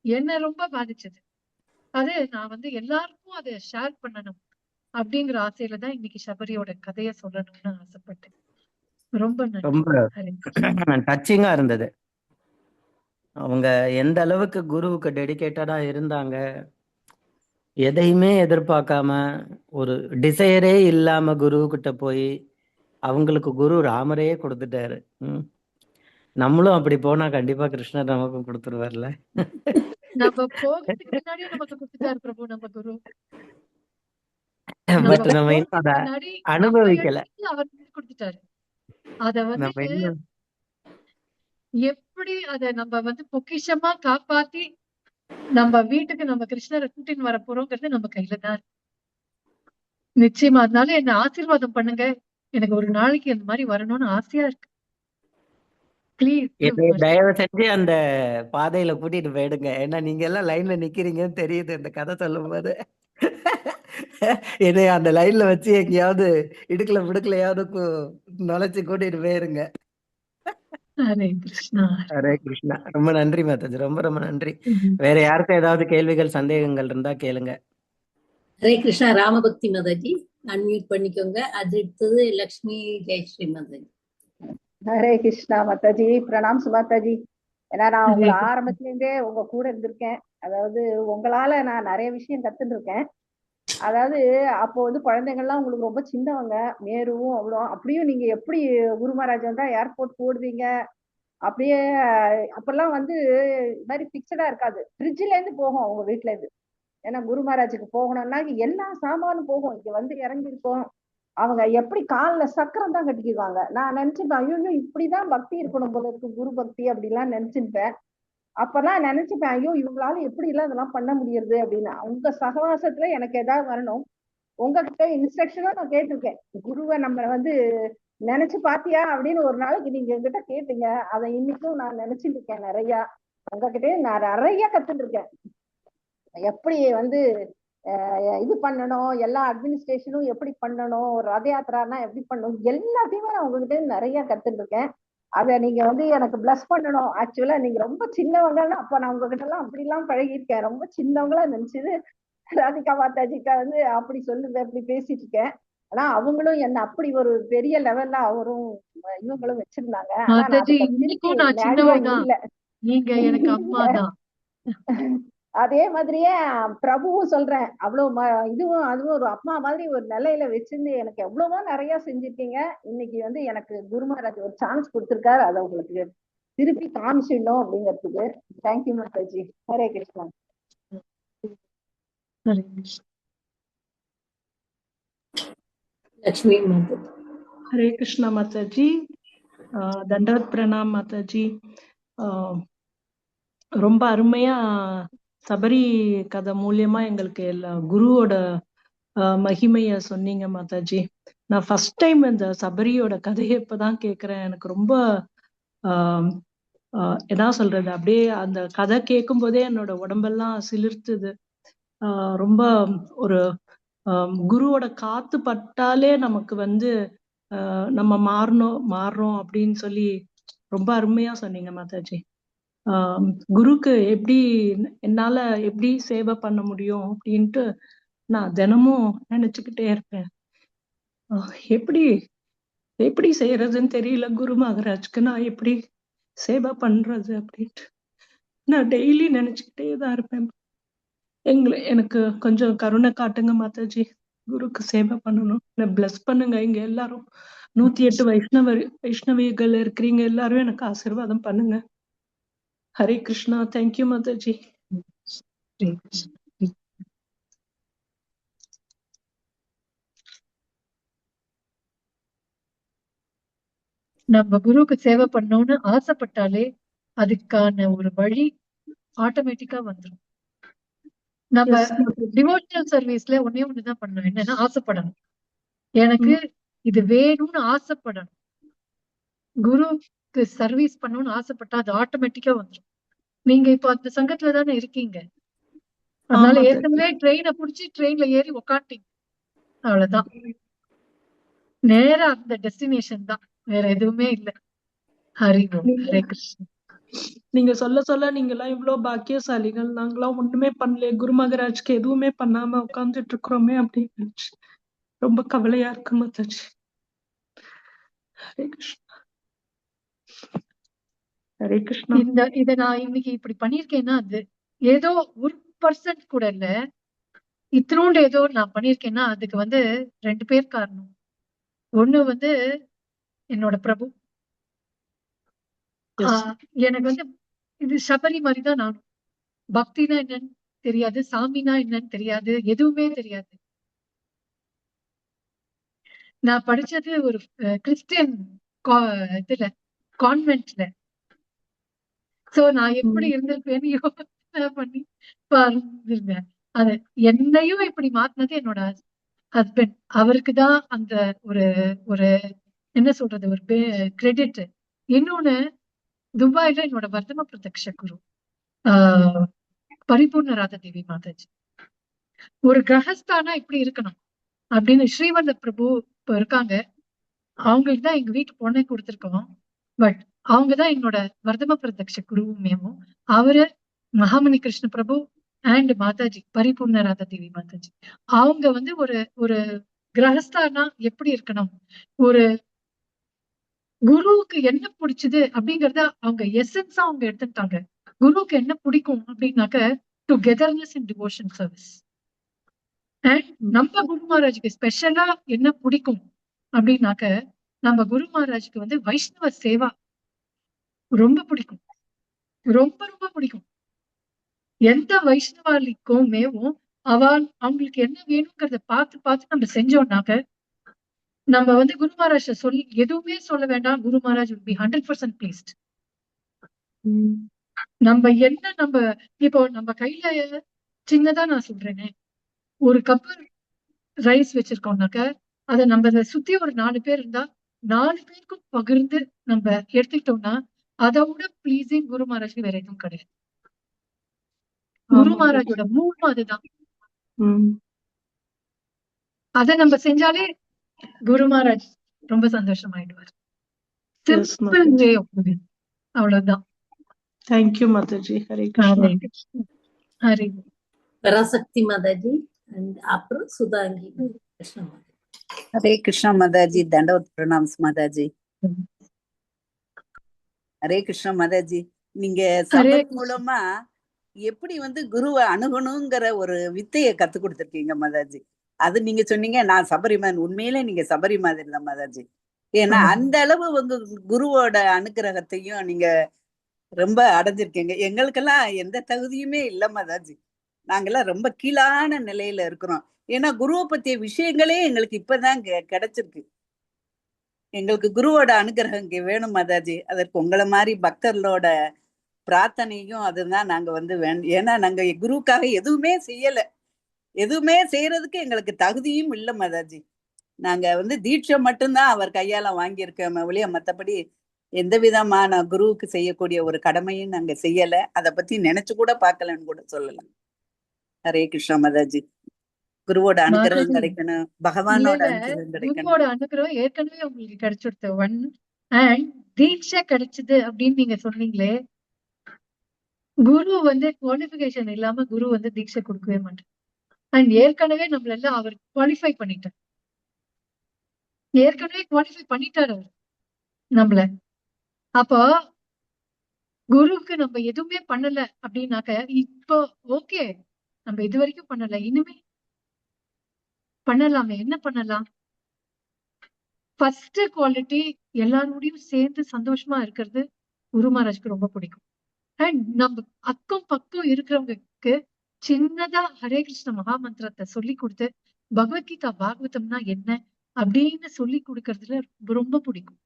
என்ன ரொம்ப பாதிச்சது. அது நான் வந்து எல்லாருக்கும் அதை ஷேர் பண்ணணும் அப்படிங்கிற ஆசையில தான் இன்னைக்கு சபரியோட கதையை சொல்லணும்னு ஆசைப்பட்டேன். ரொம்ப நன்றி. ரொம்ப ஹரே கிருஷ்ணா. டச்சிங்கா இருந்தது. அவங்க எந்த அளவுக்கு குருவுக்கு டெடிகேட்டடா இருந்தாங்க. எதையுமே எதிர்பார்க்காம ஒரு டிசையரே இல்லாம குரு கிட்ட போய் அவங்களுக்கு குரு ராமரையே கொடுத்துட்டாரு. நம்மளும் அப்படி போனா கண்டிப்பா கிருஷ்ணர் நமக்கும் கொடுத்துருவார்ல. நம்ம போகிறதுக்கு முன்னாடியே நமக்கு கொடுத்துட்டாரு பிரபு நம்ம குரு. பட் நம்ம நம்ம இன்னும் போறதுக்கு அதை முன்னாடி நம்ம அனுபவிக்கல. இடத்துல அவர் வந்து கொடுத்துட்டாரு. அத வந்து நம்ம இன்னும் எப்படி அத நம்ம வந்து பொக்கிஷமா காப்பாத்தி நம்ம வீட்டுக்கு நம்ம கிருஷ்ணரை கூட்டின்னு வர போறோங்கிறது நம்ம கையில தான் இருக்கு. நிச்சயமா. அதனால என்ன ஆசீர்வாதம் பண்ணுங்க. எனக்கு ஒரு நாளைக்கு அந்த மாதிரி வரணும்னு ஆசையா இருக்கு. ப்ளீஸ் கிவ் என்னை மர்சி. தயவு செஞ்சு அந்த பாதையில கூட்டிட்டு போயிடுங்க. ஏன்னா நீங்க எல்லாம் லைன்ல நிக்கிறீங்கன்னு தெரியுது இந்த கதை சொல்லும் போது. என்னை அந்த லைன்ல வச்சு எங்கேயாவது இடுக்கல பிடுக்கலையாவது நுழைச்சு கூட்டிட்டு போயிருங்க. ஹரே கிருஷ்ணா. ஹரே கிருஷ்ணா. ரொம்ப நன்றி மாதாஜி. ரொம்ப ரொம்ப நன்றி. ம்ஹும். வேற யாருக்கும் ஏதாவது கேள்விகள் சந்தேகங்கள் இருந்தா கேளுங்க. ஹரே கிருஷ்ணா. ராமபக்தி மாதாஜி அன்மியூட் பண்ணிக்கோங்க. அடுத்தது லக்ஷ்மி ஜெயஸ்ரீ மாதாஜி. ஹரே கிருஷ்ணா மாதாஜி. பிரணாம் சுமாதாஜி. ஏன்னா நான் ஹரே உங்களை கிருஷ்ணா. ஆரம்பத்துல இருந்தே உங்க கூட இருந்திருக்கேன். அதாவது உங்களால நான் நிறைய விஷயம் கத்துட்டு இருக்கேன். அதாவது அப்போ வந்து குழந்தைங்கள்லாம் உங்களுக்கு ரொம்ப சின்னவங்க, மேருவும் அவ்வளோ. அப்படியும் நீங்க எப்படி குரு மகாராஜ் வந்தா ஏர்போர்ட் போடுவீங்க, அப்படியே அப்பெல்லாம் வந்து இது மாதிரி பிக்சடா இருக்காது. ஃப்ரிட்ஜ்ல இருந்து போகும் உங்க வீட்டுல இருந்து. ஏன்னா குரு மகாராஜுக்கு போகணும்னா எல்லா சாமானும் போகும். இங்க வந்து இறங்கிருக்கோம். அவங்க எப்படி காலில் சக்கரம் தான் கட்டிக்குவாங்க. நான் நினைச்சுப்பேன், ஐயோ இப்படிதான் பக்தி இருக்கணும் போல இருக்கு, குரு பக்தி அப்படிலாம் நினைச்சுப்பேன். அப்பெல்லாம் நினைச்சுப்பேன், ஐயோ இவங்களால எப்படி எல்லாம் இதெல்லாம் பண்ண முடியுது அப்படின்னு. உங்க சகவாசத்துல எனக்கு ஏதாவது வரணும். உங்ககிட்ட இன்ஸ்ட்ரக்ஷனும் நான் கேட்டிருக்கேன். குருவை நம்ம வந்து நினைச்சு பாத்தியா அப்படின்னு ஒரு நாளைக்கு நீங்க என்கிட்ட கேட்டீங்க. அதை இன்னைக்கும் நான் நினைச்சுட்டு இருக்கேன். நிறைய உங்ககிட்டயே நான் நிறைய கத்துட்டு இருக்கேன். எப்படி வந்து இது பண்ணணும், எல்லா அட்மினிஸ்ட்ரேஷனும் எப்படி பண்ணணும், ஒரு ரத யாத்திரானா எப்படி பண்ணணும், எல்லாத்தையுமே நான் உங்ககிட்ட நிறைய கத்துட்டு இருக்கேன். அதை நீங்க வந்து எனக்கு பிளஸ் பண்ணணும். ஆக்சுவலா நீங்க ரொம்ப சின்னவங்கன்னா அப்ப நான் உங்ககிட்ட எல்லாம் அப்படிலாம் பழகிருக்கேன். ரொம்ப சின்னவங்களா நினைச்சது ராதிகா மாதாஜிட்ட வந்து அப்படி சொல்லுங்க அப்படி பேசிட்டு இருக்கேன். ஆனா அவங்களும் என்ன அப்படி ஒரு பெரிய லெவல்ல அவரும் இவங்களும் வச்சிருந்தாங்க. ஆனா நான் மாதாஜி, அதுக்கு திருப்பி இன்னைக்கும் நான் அடிவாங்க சின்னவதான், இல்ல. நீங்க எனக்கு அம்மா தான். அதே மாதிரியே பிரபுவும் சொல்றேன், அவ்வளவு இதுவும் அதுவும் ஒரு அம்மா மாதிரி ஒரு நிலையில வச்சிருந்து எனக்கு எவ்வளவோ நிறைய செஞ்சிருக்கீங்க. இன்னைக்கு வந்து எனக்கு குரு மகாராஜ் ஒரு சான்ஸ் கொடுத்திருக்காரு, அதை உங்களுக்கு திருப்பி காமிச்சிடணும் அப்படிங்கிறதுக்கு. தேங்க்யூ மாதாஜி. ஹரே கிருஷ்ணா. ஹரே கிருஷ்ணா. லக்ஷ்மி மாதாஜி. ஹரே கிருஷ்ணா மாதாஜி. தண்டவத் பிரணாம் மாதாஜி. ரொம்ப அருமையா சபரி கதை மூலியமா எங்களுக்கு எல்லா குருவோட மகிமைய சொன்னீங்க மாதாஜி. நான் ஃபர்ஸ்ட் டைம் இந்த சபரியோட கதையை இப்பதான் கேக்குறேன். எனக்கு ரொம்ப என்ன சொல்றது, அப்படியே அந்த கதை கேட்கும் போதே என்னோட உடம்பெல்லாம் சிலிர்த்துது. ரொம்ப ஒரு குருவோட காத்து பட்டாலே நமக்கு வந்து நம்ம மாறணும் அப்படின்னு சொல்லி ரொம்ப அருமையா சொன்னீங்க மாதாஜி. குருக்கு என்னால எப்படி சேவை பண்ண முடியும் அப்படின்ட்டு நான் தினமும் நினைச்சுக்கிட்டே இருப்பேன். எப்படி எப்படி செய்யறதுன்னு தெரியல, குரு மகாராஜ்க்கு நான் எப்படி சேவை பண்றது அப்படின்ட்டு நான் டெய்லி நினைச்சுக்கிட்டே தான் இருப்பேன். எனக்கு கொஞ்சம் கருணை காட்டுங்க மாதாஜி, குருக்கு சேவை பண்ணணும். பிளஸ் பண்ணுங்க. இங்க எல்லாரும் 108 வைஷ்ணவிகள் இருக்கிறீங்க, எல்லாரும் எனக்கு ஆசீர்வாதம் பண்ணுங்க. ஹரே கிருஷ்ணா. தேங்க்யூ மாதாஜி. ஹரே கிருஷ்ணா. நம்ம குருவுக்கு சேவை பண்ணணும்னு ஆசைப்பட்டாலே அதுக்கான ஒரு வழி ஆட்டோமேட்டிக்கா வந்துடும். நம்ம டிவோஷனல் சர்வீஸ்ல ஒன்னே ஒண்ணுதான் பண்ணணும், என்னன்னா ஆசைப்படணும். எனக்கு இது வேணும்னு ஆசைப்படணும். குருவுக்கு சர்வீஸ் பண்ணணும்னு ஆசைப்பட்டா அது ஆட்டோமேட்டிக்கா வந்துடும். நீங்க இப்ப அந்த சங்கத்துல தானே இருக்கீங்க, அதனால ஏற்கனவே ட்ரெயினை புடிச்சு ட்ரெயின்ல ஏறி உக்காட்டீங்க, அவ்வளவுதான். நேரா அந்த டெஸ்டினேஷன் தான், வேற எதுவுமே இல்லை. ஹரி ஓம். ஹரே கிருஷ்ணா. நீங்க சொல்ல நீங்க எல்லாம் இவ்வளவு பாக்கியசாலிகள், நாங்கெல்லாம் ஒண்ணுமே பண்ணல, குரு மகாராஜ்க்கு எதுவுமே பண்ணாம உட்கார்ந்துட்டு இருக்கிறோமே அப்படின்னு ரொம்ப கவலையா இருக்கு மாதாஜி. ஹரே கிருஷ்ணா. ஹரே கிருஷ்ணா. இத நான் இன்னைக்கு இப்படி பண்ணிருக்கேன்னா அது ஏதோ 1% கூட இல்ல, இத்தினோண்டு ஏதோ நான் பண்ணிருக்கேன்னா அதுக்கு வந்து 2 பேர் காரணம். ஒண்ணு வந்து என்னோட பிரபு. எனக்கு வந்து இது சபரி மாதிரிதான் நானும். பக்தினா என்னன்னு தெரியாது, சாமினா என்னன்னு தெரியாது, எதுவுமே தெரியாது. நான் படிச்சது ஒரு கிறிஸ்டியன் இதுல கான்வென்ட்ல. சோ நான் எப்படி இருந்திருப்பேன்னு யோசனை பண்ணி பாருங்க. அது என்னையும் இப்படி மாத்தினது என்னோட ஹஸ்பண்ட். அவருக்குதான் அந்த ஒரு ஒரு என்ன சொல்றது, ஒரு கிரெடிட். இன்னொன்னு, துபாயில என்னோட வர்தம பிரத்யக்ஷ குரு பரிபூர்ண ராதா தேவி மாதாஜி. ஒரு கிரகஸ்தானா இப்படி இருக்கணும் அப்படின்னு ஸ்ரீவல்ல பிரபு இப்ப இருக்காங்க, அவங்களுக்கு தான் எங்க வீட்டு பொண்ணை கொடுத்திருக்கோம். பட் அவங்கதான் என்னோட வர்தம பிரத்யக்ஷ குருவுமேவும். அவரு மகாமணி கிருஷ்ண பிரபு அண்ட் மாதாஜி பரிபூர்ண ராதா தேவி மாதாஜி. அவங்க வந்து ஒரு ஒரு கிரகஸ்தானா எப்படி இருக்கணும், ஒரு குருவுக்கு என்ன பிடிச்சது அப்படிங்கறத அவங்க எசன்ஸா அவங்க எடுத்துட்டாங்க. குருவுக்கு என்ன பிடிக்கும் அப்படின்னாக்க togetherness in devotion service. And நம்ம குரு மகாராஜுக்கு ஸ்பெஷலா என்ன பிடிக்கும் அப்படின்னாக்க, நம்ம குரு மகாராஜுக்கு வந்து வைஷ்ணவ சேவா ரொம்ப பிடிக்கும், ரொம்ப ரொம்ப பிடிக்கும். எந்த வைஷ்ணவாலிக்கும் மேவும் அவங்களுக்கு என்ன வேணுங்கிறத பார்த்து பார்த்து நம்ம செஞ்சோம்னாக்க, நம்ம வந்து குரு மகாராஜ சொல்லி எதுவுமே சொல்ல வேண்டாம், குரு மகாராஜ் will be 100% pleased. நம்ம இப்போ நம்ம கையில சின்னதா நான் சொல்றேனே, ஒரு கப் ரைஸ் வச்சிருக்கோம்னாக்க அதை நம்ம சுத்தி ஒரு 4 பேர் இருந்தா 4 பேருக்கும் பகிர்ந்து நம்ம எடுத்துக்கிட்டோம்னா அதை விட பிளீசிங் குரு மகாராஜ்க்கு வேற எதுவும் கிடையாது. குரு மகாராஜோட மூலம் அதுதான். அதை நம்ம செஞ்சாலே குரு மகாராஜ் ரொம்ப சந்தோஷமாயிடுவார். சிம்பிள் வே ஆஃப் லிவிங், அவ்வளவுதான். தேங்க்யூ மாதாஜி. ஹரே கிருஷ்ணா. ஹரே பராசக்தி மாதாஜி அப்புறம் சுதாங்கி கிருஷ்ண மாதாஜி. ஹரே கிருஷ்ணா மாதாஜி, தண்டவத் பிரணாம்ஸ் மாதாஜி. ஹரே கிருஷ்ணா மாதாஜி, நீங்க ஹரே சபரி கிருஷ்ணா. மூலமா எப்படி குருவை அணுகணுங்கிற ஒரு வித்தையை கத்து கொடுத்துருக்கீங்க மாதாஜி. அது நீங்க சொன்னீங்க, நான் சபரிமான். உண்மையிலே நீங்க சபரி மாதிரி தான் மாதாஜி. ஏன்னா அந்த அளவு குருவோட அனுகிரகத்தையும் நீங்க ரொம்ப அடைஞ்சிருக்கீங்க. எங்களுக்கெல்லாம் எந்த தகுதியுமே இல்ல மாதாஜி. நாங்கெல்லாம் ரொம்ப கீழான நிலையில இருக்கிறோம். ஏன்னா குருவை பத்திய விஷயங்களே எங்களுக்கு இப்பதான் கிடைச்சிருக்கு. எங்களுக்கு குருவோட அனுகிரகம் வேணும் மாதாஜி. அதற்கு உங்களை மாதிரி பக்தர்களோட பிரார்த்தனையும் அதுதான் நாங்க ஏன்னா நாங்க குருவுக்காக எதுவுமே செய்யல. எதுவுமே செய்யறதுக்கு எங்களுக்கு தகுதியும் இல்லை மாதாஜி. நாங்க தீட்சை மட்டும்தான் அவர் கையால வாங்கியிருக்கோம் ஒழிய மத்தபடி எந்த விதமான குருவுக்கு செய்யக்கூடிய ஒரு கடமையும் நாங்க செய்யல. அதை பத்தி நினைச்சு கூட பார்க்கலன்னு கூட சொல்லலாம். ஹரே கிருஷ்ணா மாதாஜி. குருவோட அனுகிரகம் கிடைக்கணும், பகவானோட அனுகிரகம் கிடைக்கணும். குருவோட அனுகிரகம் ஏற்கனவே உங்களுக்கு கிடைச்சிருது. ஒன் அண்ட் தீட்சை கிடைச்சது அப்படின்னு நீங்க சொன்னீங்களே, குரு குவாலிபிகேஷன் இல்லாம குரு தீட்சை கொடுக்கவே மாட்டார். அண்ட் ஏற்கனவே நம்மள எல்லாம் அவர் குவாலிஃபை பண்ணிட்டார். ஏற்கனவே குவாலிஃபை பண்ணிட்டார் அவர் நம்மள. அப்போ குருவுக்கு நம்ம எதுவுமே பண்ணல அப்படின்னாக்க, இப்போ ஓகே நம்ம இது வரைக்கும் பண்ணல, இனிமே பண்ணலாமே. என்ன பண்ணலாம்? ஃபர்ஸ்ட் குவாலிட்டி, எல்லாரோடையும் சேர்ந்து சந்தோஷமா இருக்கிறது குரு மகாராஜ்க்கு ரொம்ப பிடிக்கும். அண்ட் நம்ம அக்கம் பக்கம் இருக்கிறவங்களுக்கு சின்னதா ஹரே கிருஷ்ண மகாமந்திரத்தை சொல்லி கொடுத்து பகவத்கீதா பாகவதம்னா என்ன அப்படின்னு சொல்லி கொடுக்கறதுல ரொம்ப பிடிக்கும்.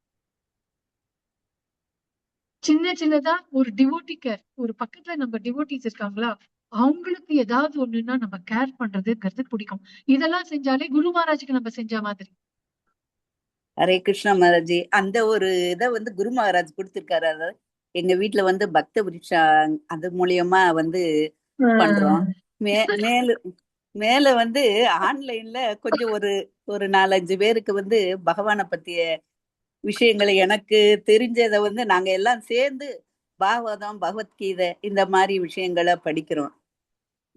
சின்னதா ஒரு டிவோட்டி கேர், ஒரு பக்கத்துல நம்ம டிவோட்டிஸ் இருக்காங்களா, அவங்களுக்கு ஏதாவது ஒண்ணுன்னா நம்ம கேர் பண்றதுங்கிறது பிடிக்கும். இதெல்லாம் செஞ்சாலே குரு மகாராஜுக்கு நம்ம செஞ்ச மாதிரி. ஹரே கிருஷ்ணா மகாராஜி, அந்த ஒரு இதை குரு மகாராஜ் கொடுத்திருக்காரு. அதாவது எங்க வீட்டுல பக்த விருட்சா அது மூலியமா பண்றோம். மேல ஆன்லைன்ல கொஞ்சம் ஒரு 4-5 பேருக்கு பகவானை பத்திய விஷயங்களை எனக்கு தெரிஞ்சதை நாங்க எல்லாம் சேர்ந்து பாகவதம், பகவத்கீதை இந்த மாதிரி விஷயங்களை படிக்கிறோம்.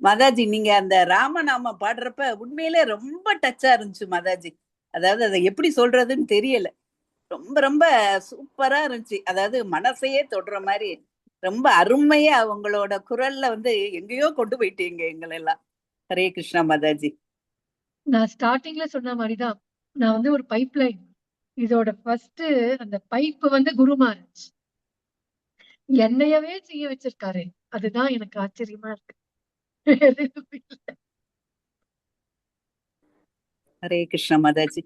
மாதாஜி, நீங்க அந்த ராமநாம பாடுறப்ப உண்மையிலே ரொம்ப டச்சா இருந்துச்சு மாதாஜி. அதாவது அதை எப்படி சொல்றதுன்னு தெரியல. ரொம்ப ரொம்ப சூப்பரா இருந்துச்சு. அதாவது மனசையே தொடுற மாதிரி ரொம்ப அருமையா அவங்களோட குரல்ல எங்கேயோ கொண்டு போயிட்டீங்க எங்களை எல்லாம். ஹரே கிருஷ்ணா மாதாஜி. நான் ஸ்டார்டிங்ல சொன்ன மாதிரிதான், நான் ஒரு பைப் லைன். இதோட ஃபர்ஸ்ட் அந்த பைப் குரு மகாராஜ் என்னையவே செய்ய வச்சிருக்காரு. அதுதான் எனக்கு ஆச்சரியமா இருக்கு. Hare Krishna Mataji.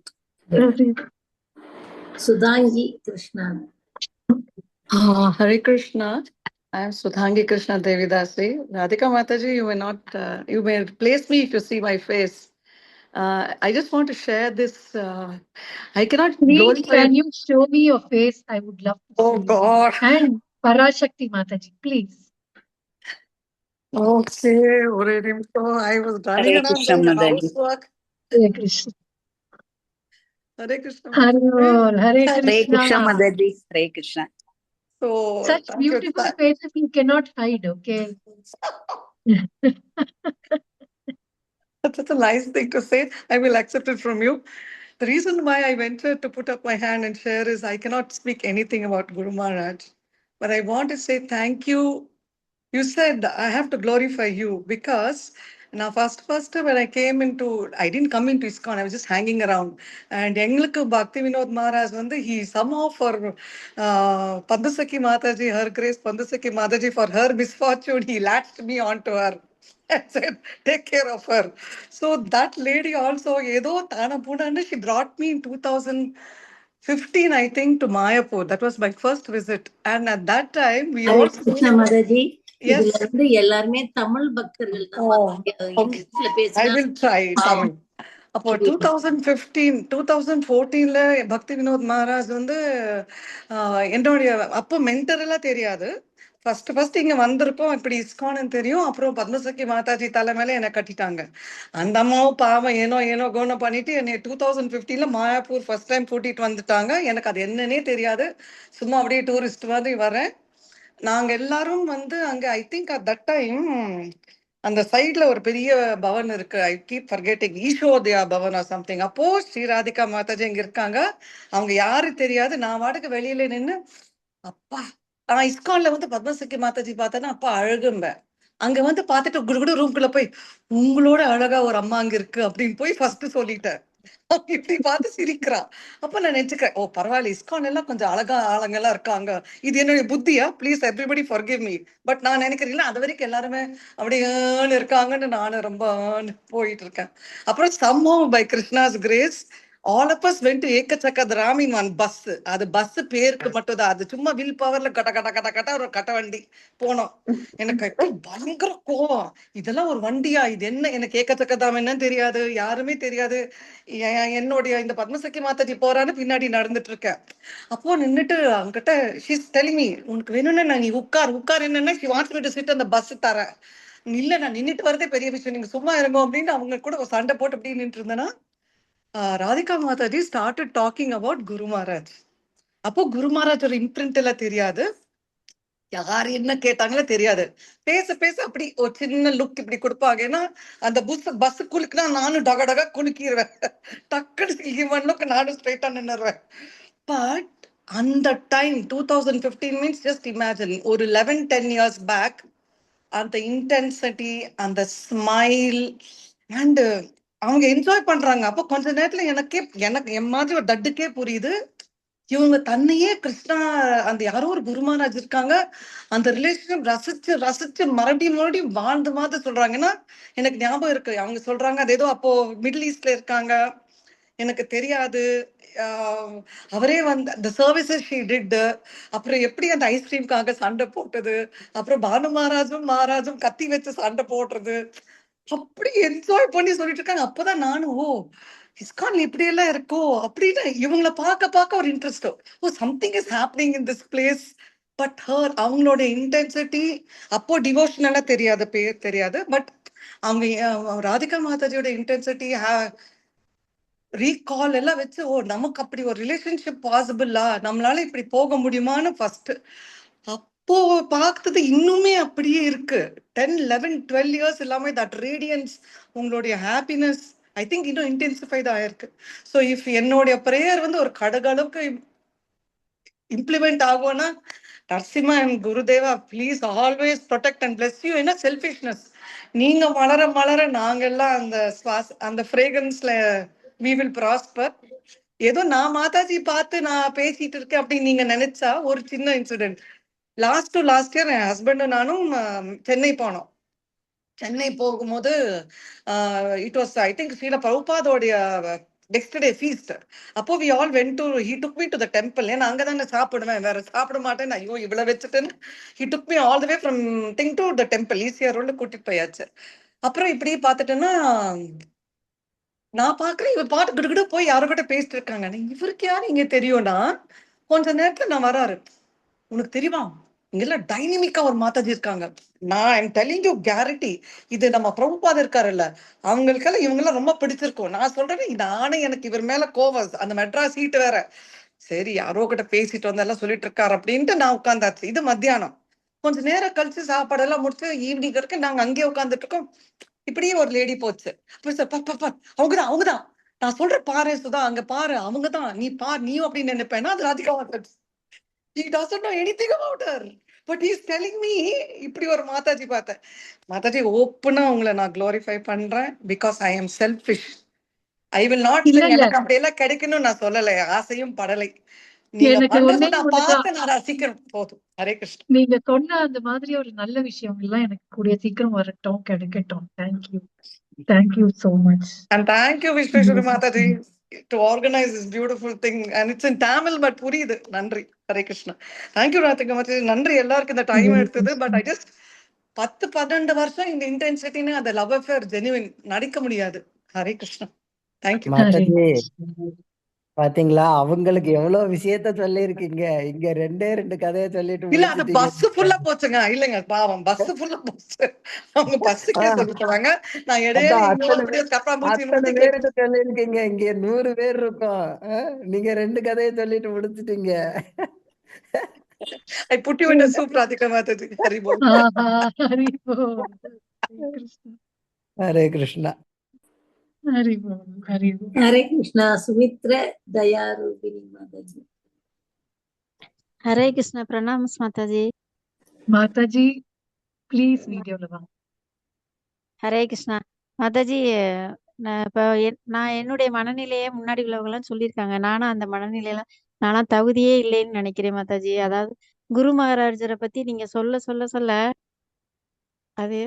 சுதாங்கி Krishna. Hare Krishna. I am Sudhangi Krishna Devidasi. Radhika Mataji, you may place me if you see my face. I just want to share this. I cannot Please, glorify. can you show me your face? I would love to Oh see. God. And Parashakti Mataji, please. Okay, I was running Hare around Krishna doing Mataji. housework. Hare Krishna. Hare Krishna. Hare Hare Krishna. Krishna Mataji. Hare Krishna. So such beautiful faces you cannot hide, okay? That's such a nice thing to say. I will accept it from you. The reason why I ventured to put up my hand and share is I cannot speak anything about Guru Maharaj, but I want to say thank you. You said I have to glorify you because now first when I came into, I didn't come into ISKCON, I was just hanging around. And Engelku Bhakti Vinod Maharaj, he somehow for Pandasaki Mataji, her grace, Pandasaki Mataji, for her misfortune, he latched me onto her and said, take care of her. So that lady also, she brought me in 2015, I think, to Mayapur. That was my first visit. And at that time, we Hare all... Krishna Mataji, Yes. இதுல எல்லாருமே தமிழ் பக்தர்கள் தான். இங்கிலீஷ்ல I பேசினா will try Tamil. அப்போ 2014ல பக்தி வினோத் மகாராஜ் என்னுடைய அப்போ மென்டரெல்லாம் தெரியாது. ஃபர்ஸ்ட் இங்க வந்திருக்கோம், இப்படி இஸ்கான்னு தெரியும். அப்புறம் பத்மசகி மாதாஜி தலைமையில என்னை கட்டிட்டாங்க. அந்த அம்மாவும் பாவம் ஏனோ கோணம் பண்ணிட்டு என்னை 2015ல மாயாப்பூர் ஃபர்ஸ்ட் டைம் கூட்டிட்டு வந்துட்டாங்க. எனக்கு அது என்னன்னே தெரியாது, சும்மா அப்படியே டூரிஸ்ட் மாதிரி வரேன். நாங்க எல்லாரும் அங்க I think at that time அந்த சைட்ல ஒரு பெரிய பவன் இருக்கு. I keep forgetting, Ishodaya Bhavan or something. அப்போ ஸ்ரீ ராதிகா மாதாஜி இங்க இருக்காங்க. அவங்க யாரு தெரியாது. நான் வாடகை வெளியில நின்னு அப்பா, நான் இஸ்கான்ல வந்து பத்மசகி மாதாஜி பார்த்தேன்னா அப்பா அழகும்பேன். அங்க வந்து பார்த்துட்டு குடுகுடு ரூம்குள்ள போய் உங்களோட அழகா ஒரு அம்மா அங்க இருக்கு அப்படின்னு போய் ஃபர்ஸ்ட் சொல்லிட்டேன். அவ இப்படி பார்த்து சிரிக்கிறா. அப்ப நான் நினைச்சுக்கிறேன், ஓ பரவாயில்ல, இஸ்கான் எல்லாம் கொஞ்சம் அழகா ஆளுங்கெல்லாம் இருக்காங்க. இது என்னுடைய புத்தியா, please everybody forgive me. But நான் நினைக்கிறேன் அது வரைக்கும் எல்லாருமே அப்படியே இருக்காங்கன்னு நானும் ரொம்ப போயிட்டு இருக்கேன். அப்புறம் somehow by Krishna's grace all of us went to ஏக்கச்சக்கராமி ஒன் பஸ். அது பஸ் பேருக்கு மட்டும் தான், அது சும்மா வில் பவர்ல கட்ட கட்ட கட்ட கட்ட ஒரு கட்ட வண்டி போனோம். எனக்கு பயங்கர கோவம், இதெல்லாம் ஒரு வண்டியா, இது என்ன, எனக்கு ஏக்கச்சக்கதாம் என்னன்னு தெரியாது, யாருமே தெரியாது. என்னுடைய இந்த பத்மசகி மாதாஜி போறான்னு பின்னாடி நடந்துட்டு இருக்கேன். அப்போ நின்னுட்டு அவங்கிட்ட ஷீஸ் டெல்லிங் மீ, உனக்கு வேணும்னா நீ உட்கார் என்னன்னா she wants me to sit அந்த பஸ் தரேன். இல்ல நான் நின்னுட்டு வரதே பெரிய விஷயம், நீங்க சும்மா இருங்க அப்படின்னு அவங்க கூட ஒரு சண்டை போட்டு அப்படி நின்று இருந்தேன்னா Radhika Mataji started talking about Guru Maharaj. அப்போ குரு மகாராஜ் ஒரு இம்ப்ரிண்ட் எல்லாம் தெரியாது, யாரு என்ன கேட்டாங்களோ தெரியாது. பேச பேச அப்படி ஒரு சின்ன லுக் இப்படி கொடுப்பாங்க. ஏன்னா அந்த பஸ் குலுக்குனா நானும் டக டக குலுக்கிடுவேன். டக்குனு லுக் நானும் ஸ்ட்ரைட்டா நின்னுருவேன். பட் அந்த டைம் 2015 மீன்ஸ் ஜஸ்ட் இமேஜின், ஒரு 11-10 இயர்ஸ் பேக், அந்த இன்டென்சிட்டி, அந்த ஸ்மைல் அண்ட் அவங்க என்ஜாய் பண்றாங்க. அப்போ கொஞ்ச நேரத்துல எனக்கு என் மாதிரி ஒரு தட்டுக்கே புரியுது, இவங்க தன்னையே கிருஷ்ணா, அந்த யாரோ ஒரு குரு மகாராஜ் இருக்காங்க, அந்த ரிலேஷன்ஷிப் ரசிச்சு ரசிச்சு மறுபடியும் வாழ்ந்து மாதிரி சொல்றாங்கன்னா எனக்கு ஞாபகம் இருக்கு. அவங்க சொல்றாங்க அது ஏதோ அப்போ மிடில் ஈஸ்ட்ல இருக்காங்க, எனக்கு தெரியாது. அவரே வந்து அந்த சர்வீசஸ் ஷீ டிட். அப்புறம் எப்படி அந்த ஐஸ்கிரீம்காக சண்டை போட்டது, அப்புறம் பானு மகாராஜும் கத்தி வச்சு சண்டை போடுறது, அப்படி என்ஜாய் பண்ணி சொல்லிட்டு இருக்காங்க. அப்பதான் நானும் ஓ இஸ்கான் இப்படி எல்லாம் இருக்கோ அப்படின்னு இவங்களை பார்க்க ஒரு இன்ட்ரெஸ்டோ, oh something is happening in this place. But her அவங்களோட இன்டென்சிட்டி, அப்போ டிவோஷனலா தெரியாது, பேர் தெரியாது, பட் அவங்க ராதிகா மாதாஜியோட இன்டென்சிட்டி ரீகால் எல்லாம் வச்சு, ஓ நமக்கு அப்படி ஒரு ரிலேஷன்ஷிப் பாசிபிளா, நம்மளால இப்படி போக முடியுமான்னு ஃபர்ஸ்ட் அப்போ பார்த்தது இன்னுமே அப்படியே இருக்கு. 10, 11, 12 இயர்ஸ் எல்லாமே தட் ரேடியன்ஸ், உங்களுடைய ஹாப்பினஸ் ஐ திங்க் இன்னும் இன்டென்சிஃபைட் ஆயிருக்கு. ஸோ இஃப் என்னுடைய ப்ரேயர் வந்து ஒரு கடகளவுக்கு இம்ப்ளிமெண்ட் ஆகும்னா, Narasimha and Gurudeva please always protect and bless you. என்ன செல்ஃபிஷ்னஸ், நீங்க மலர நாங்கெல்லாம் அந்த ஃப்ரேக்ரன்ஸ்ல we will prosper. ஏதோ நான் மாதாஜி பார்த்து நான் பேசிட்டு இருக்கேன் அப்படின்னு நீங்க நினைச்சா, ஒரு சின்ன இன்சிடென்ட். லாஸ்ட் இயர் என் ஹஸ்பண்டும் நானும் சென்னை போனோம். சென்னை போகும்போது it was I think Srila பிரபுபாதோடைய நெக்ஸ்ட் டே ஃபீஸ்ட். அப்போ we all went to, he took me to the temple. ஏன்னா அங்கே தானே சாப்பிடுவேன், வேற சாப்பிட மாட்டேன், ஐயோ இவ்வளவு வச்சுட்டேன்னு he took me all the way from thing to the temple, ஈஸியா ரோட்ல கூட்டிட்டு போயாச்சு. அப்புறம் இப்படி பார்த்துட்டேன்னா நான் பாக்குறேன், இவர் பாட்டு கிட்ட போய் யாரோ கிட்ட பேசிட்டு இருக்காங்க. இவருக்கு யாரு இங்க தெரியும்னா, கொஞ்ச நேரத்துல நான் வராரு, உனக்கு தெரியுமா இங்கெல்லாம் டைனமிக்கா ஒரு மாதாஜி இருக்காங்க. நான் ஐம் டெல்லிங் யூ கேரண்டி, இது நம்ம பிரபுபாதர் இருக்காருல்ல, அவங்களுக்கெல்லாம் இவங்கெல்லாம் ரொம்ப பிடிச்சிருக்கும். நான் சொல்றேன், நானே எனக்கு இவர் மேல கோவம், அந்த மெட்ராஸ் சீட்டு வேற. சரி யாரோ கிட்ட பேசிட்டு வந்தெல்லாம் சொல்லிட்டு இருக்காரு அப்படின்ட்டு நான் உட்காந்தாச்சு. இது மத்தியானம். கொஞ்ச நேரம் கழிச்சு சாப்பாடெல்லாம் முடிச்சு ஈவினிங் வரைக்கும் நாங்க அங்கேயே உட்காந்துட்டு இருக்கோம். இப்படியே ஒரு லேடி போச்சு. அவங்கதான் நான் சொல்றேன் பாரு சுதா, அங்க பாரு அவங்கதான், நீ பாரு நீயும் அப்படின்னு நினைப்பேன்னா அது Radhika Mataji. He doesn't know anything about her, but he is telling me இப்படி ஒரு மாதாஜி பார்த்தேன். மாதாஜி ஓப்பனா உங்களை நான் குளோரிஃபை பண்றேன், because I am selfish. I will not, எனக்கு அப்படியெல்லாம் கிடைக்கணும்னு நான் சொல்லலை, ஆசையும் படலை. நீங்க பண்றது நான் பார்த்து நான் ரசிக்கிறேன், போதும். ஹரே கிருஷ்ணா. நீங்க சொன்ன அந்த மாதிரி ஒரு நல்ல விஷயம் எல்லாம் எனக்கு கூடிய சீக்கிரம் வரட்டும், கிடைக்கட்டும். Thank you so much. And thank you Vishweshwari Mataji to organize this beautiful thing, and it's in Tamil but புரியுது. நன்றி. ஹரே கிருஷ்ணா. Thank you Radhika Mataji. நன்றி எல்லாருக்கும் இந்த டைம் எடுத்தது. பட் ஐ ஜஸ்ட் 10-12 வருஷம் இந்த இன்டென்சிட்டின்னு அந்த லவ் அஃபேர் ஜெனுவின் நடிக்க முடியாது. ஹரே கிருஷ்ணா. தேங்க்யூ மாதாஜி. பாத்தீங்களா, அவங்களுக்கு எவ்வளவு விஷயத்த சொல்லி இருக்கீங்க, இங்க 2 கதையை சொல்லிட்டு இல்ல அந்த பஸ் ஃபுல்லா போச்சுங்க. இல்லங்க பாவம், பஸ் ஃபுல்லா போச்சு. அவங்க பஸ்ஸுக்கே சொல்லிட்டாங்க. நான் இடையில அத்தனை பேருக்கு சொல்லி இருக்கீங்க, இங்க 100 பேர் இருக்கோம், நீங்க 2 கதையை சொல்லிட்டு முடிச்சிட்டீங்க. I put you in a soup, Radhika Mataji. Hari bol. Hari bol. Krishna. Hare Krishna. Hari Om, Hari Om. Hare Krishna. Sumitra Dayarupini Mataji. Hare Krishna. Pranams Mataji. Mataji please வீடியோல வாங்க. ஹரே கிருஷ்ணா. மாதாஜி, நான் என்னுடைய மனநிலையை முன்னாடி உள்ளவங்கலாம் சொல்லியிருக்காங்க. நானும் அந்த மனநிலையில நான்லாம் தகுதியே இல்லைன்னு நினைக்கிறேன் மாதாஜி. அதாவது குரு மகாராஜரை பத்தி நீங்க சொல்ல சொல்ல சொல்ல அது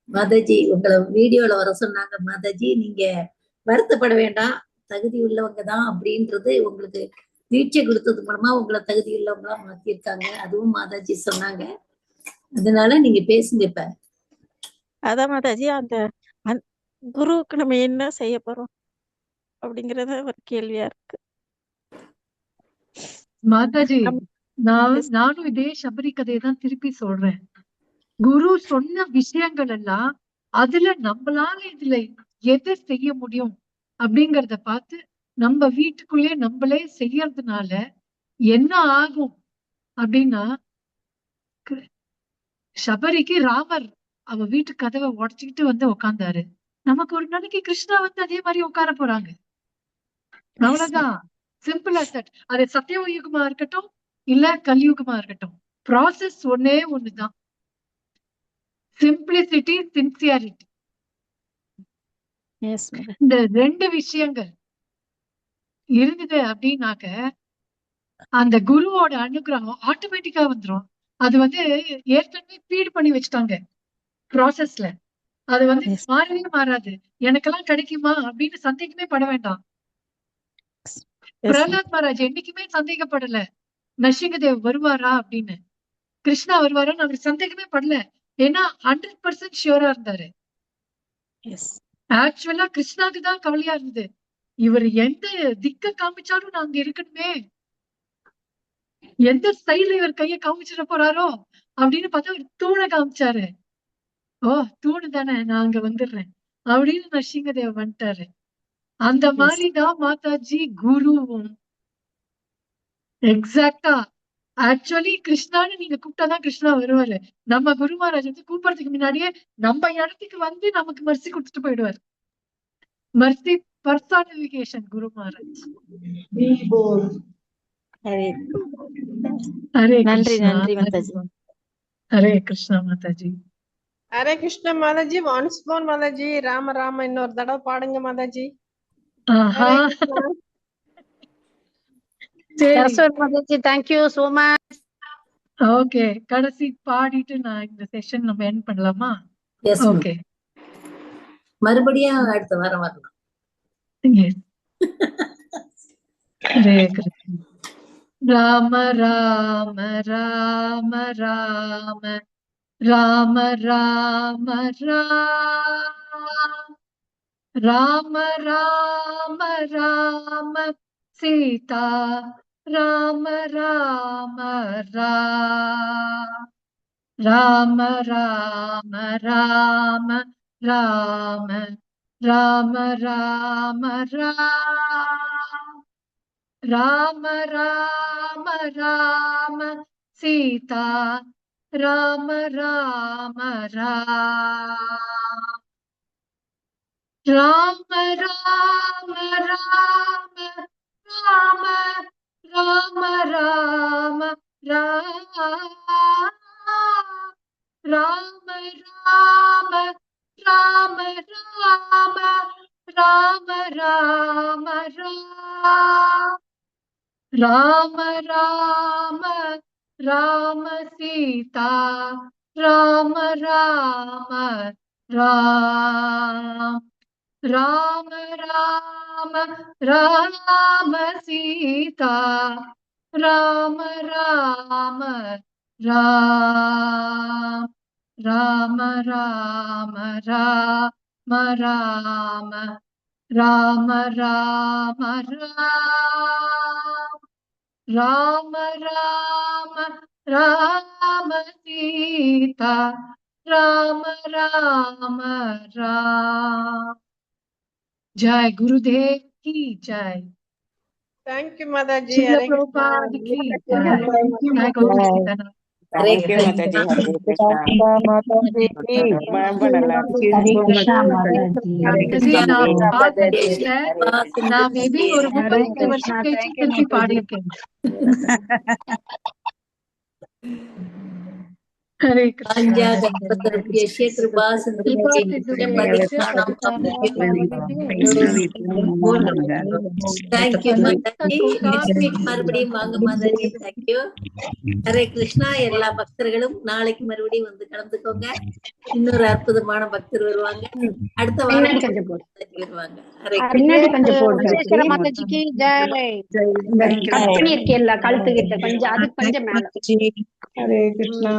மாதாஜி உங்களை வீடியோல வர சொன்னாங்க. மாதாஜி நீங்க வருத்தப்பட வேண்டாம், தகுதி உள்ளவங்க தான் அப்படின்றது உங்களுக்கு தீட்சை கொடுத்தது மூலமா உங்களை தகுதி உள்ளவங்களா மாத்திருக்காங்க. அதுவும் மாதாஜி சொன்னாங்க. அதனால நீங்க பேசுங்க இப்ப. அதான் மாதாஜி, அந்த குருவுக்கு நம்ம என்ன செய்ய போறோம் அப்படிங்கறத ஒரு கேள்வியா இருக்கு மாதாஜி. நானும் இதே சபரி கதையை தான் திருப்பி சொல்றேன். குரு சொன்ன விஷயங்கள் எல்லாம் அதுல நம்மளால இதுல எதை செய்ய முடியும் அப்படிங்கறத பார்த்து நம்ம வீட்டுக்குள்ளே நம்மளே செய்யறதுனால என்ன ஆகும் அப்படின்னா, சபரிக்கு ராமர் அவ வீட்டு கதவை உடைச்சுக்கிட்டு வந்து உக்காந்தாரு. நமக்கு ஒரு நாளைக்கு கிருஷ்ணா வந்து அதே மாதிரி உட்கார போறாங்க. அவ்வளவுதான். Simple as that. அது சத்தியயுகமா இருக்கட்டும் இல்ல கலியுகமா இருக்கட்டும், ப்ராசஸ் ஒன்னே ஒண்ணுதான். Simplicity, sincerity. இந்த ரெண்டு விஷயங்கள் இருந்தது அப்படின்னாக்க அந்த குருவோட அனுகிரகம் ஆட்டோமேட்டிக்கா வந்துரும். அது வந்து ஏற்கனவே ஃபீட் பண்ணி வச்சுட்டாங்க ப்ராசஸ்ல. அது வந்து மாறவே மாறாது. எனக்கெல்லாம் கிடைக்குமா அப்படின்னு சந்தேகமே பட வேண்டாம். பிரகலாத் மகாராஜ் என்னைக்குமே சந்தேகப்படல நரசிங்கதேவ் வருவாரா அப்படின்னு. கிருஷ்ணா வருவாரான்னு அவர் சந்தேகமே படல. ஏன்னா 100% ஷியூரா இருந்தாரு. ஆக்சுவலா கிருஷ்ணாக்கு தான் கவலையா இருந்தது. இவர் எந்த திக்க காமிச்சாலும் நான் அங்க இருக்கணுமே, எந்த ஸ்டைல இவர் கைய காமிச்சிட போறாரோ அப்படின்னு பார்த்தா அவர் தூணை காமிச்சாரு. ஓ தூணு தானே, நான் அங்க வந்துடுறேன் அப்படின்னு நரசிங்கதேவ் வந்துட்டாரு. அந்த மாதிரிதான் மாதாஜி குருவும். எக்ஸாக்டா. ஆக்சுவலி கிருஷ்ணான்னு நீங்க கூப்பிட்டாதான் கிருஷ்ணா வருவாரு. நம்ம குரு மகாராஜ் வந்து கூப்பிடுறதுக்கு முன்னாடியே நம்ம இடத்துக்கு வந்து நமக்கு மர்சி கொடுத்துட்டு போயிடுவாரு. Mercy personification Guru Maharaj. ஹரே நன்றி கிருஷ்ணா. நன்றி மாதாஜி. ஹரே கிருஷ்ணா மாதாஜி. ஹரே கிருஷ்ணா மாதாஜி. Once more Mataji. ராம ராம இன்னொரு தடவை பாடுங்க மாதாஜி. ஆஹா ஹரே கிருஷ்ணா. சரி, Mataji, thank you so much. Okay. கடைசி பாடிட்டு நான் இந்த செஷன் நம்ம எண்ட் பண்ணலாமா? Yes, ma'am. ஓகே. மறுபடியும் அடுத்த வாரம் வரலாம். Yes. ஹரே கிருஷ்ணா. ராம ராம ராம ராம ராம ராம ராம ராம ராம சீதா ராம ராம ராம ராம ராம ராம ராம ராம ராம ராம ராம சீதா ராம ராம ராம ராம ராம ராம ராம ராம ராம ராம ராம ராம ராம ராம ராம ராம சீதா ராம ராம ராம ராம ராம சீதா ராம ராம ராம ராம ராம ராம ராம ராம ராம ராம ராம சீதா ராம ராம ஜெய் குருதேவ் की जय. தேங்க்யூ மாதாஜி. ஸ்ரீல ஹரே கிருஷ்ணா. பிரபுபாதிக்கு Thank you, ஜெய் Gauri Mataji. Sitaram. Hare Thank you, Krishna. Mataji. Hare Krishna. ரொம்ப நல்லா இருந்துச்சு. ஹரே கிருஷ்ணா Mataji. மாதாஜி நான் பார்த்ததே இல்ல. நான் மேபி ஒரு ஹரே 35 வருஷம் கழிச்சு திருப்பி பாடியிருக்கேன். ஹரே கிருஷ்ணா. பாஞ்சா கல்பத்ருப்யஸ்ய கிருபா கிருபா சிந்துப்ய சிந்துப்ய தேங்க்யூ மாதாஜி. நெக்ஸ்ட் வீக் மறுபடியும் வாங்க மாதாஜி. தேங்க்யூ. ஹரே கிருஷ்ணா. எல்லா பக்தர்களும் நாளைக்கு மறுபடியும் வந்து கலந்துக்கோங்க. இன்னொரு அற்புதமான பக்தர் வருவாங்க. அடுத்த வாரம் மாதாஜி வருவாங்க. ஹரே விஸ்வேஸ்வர மாதாஜிக்கு ஜெய். கட் பண்ணிருக்கேன்ல கழுத்துக்கிட்ட கொஞ்சம் அதுக்கு கொஞ்சம் மேல. Hare Krishna.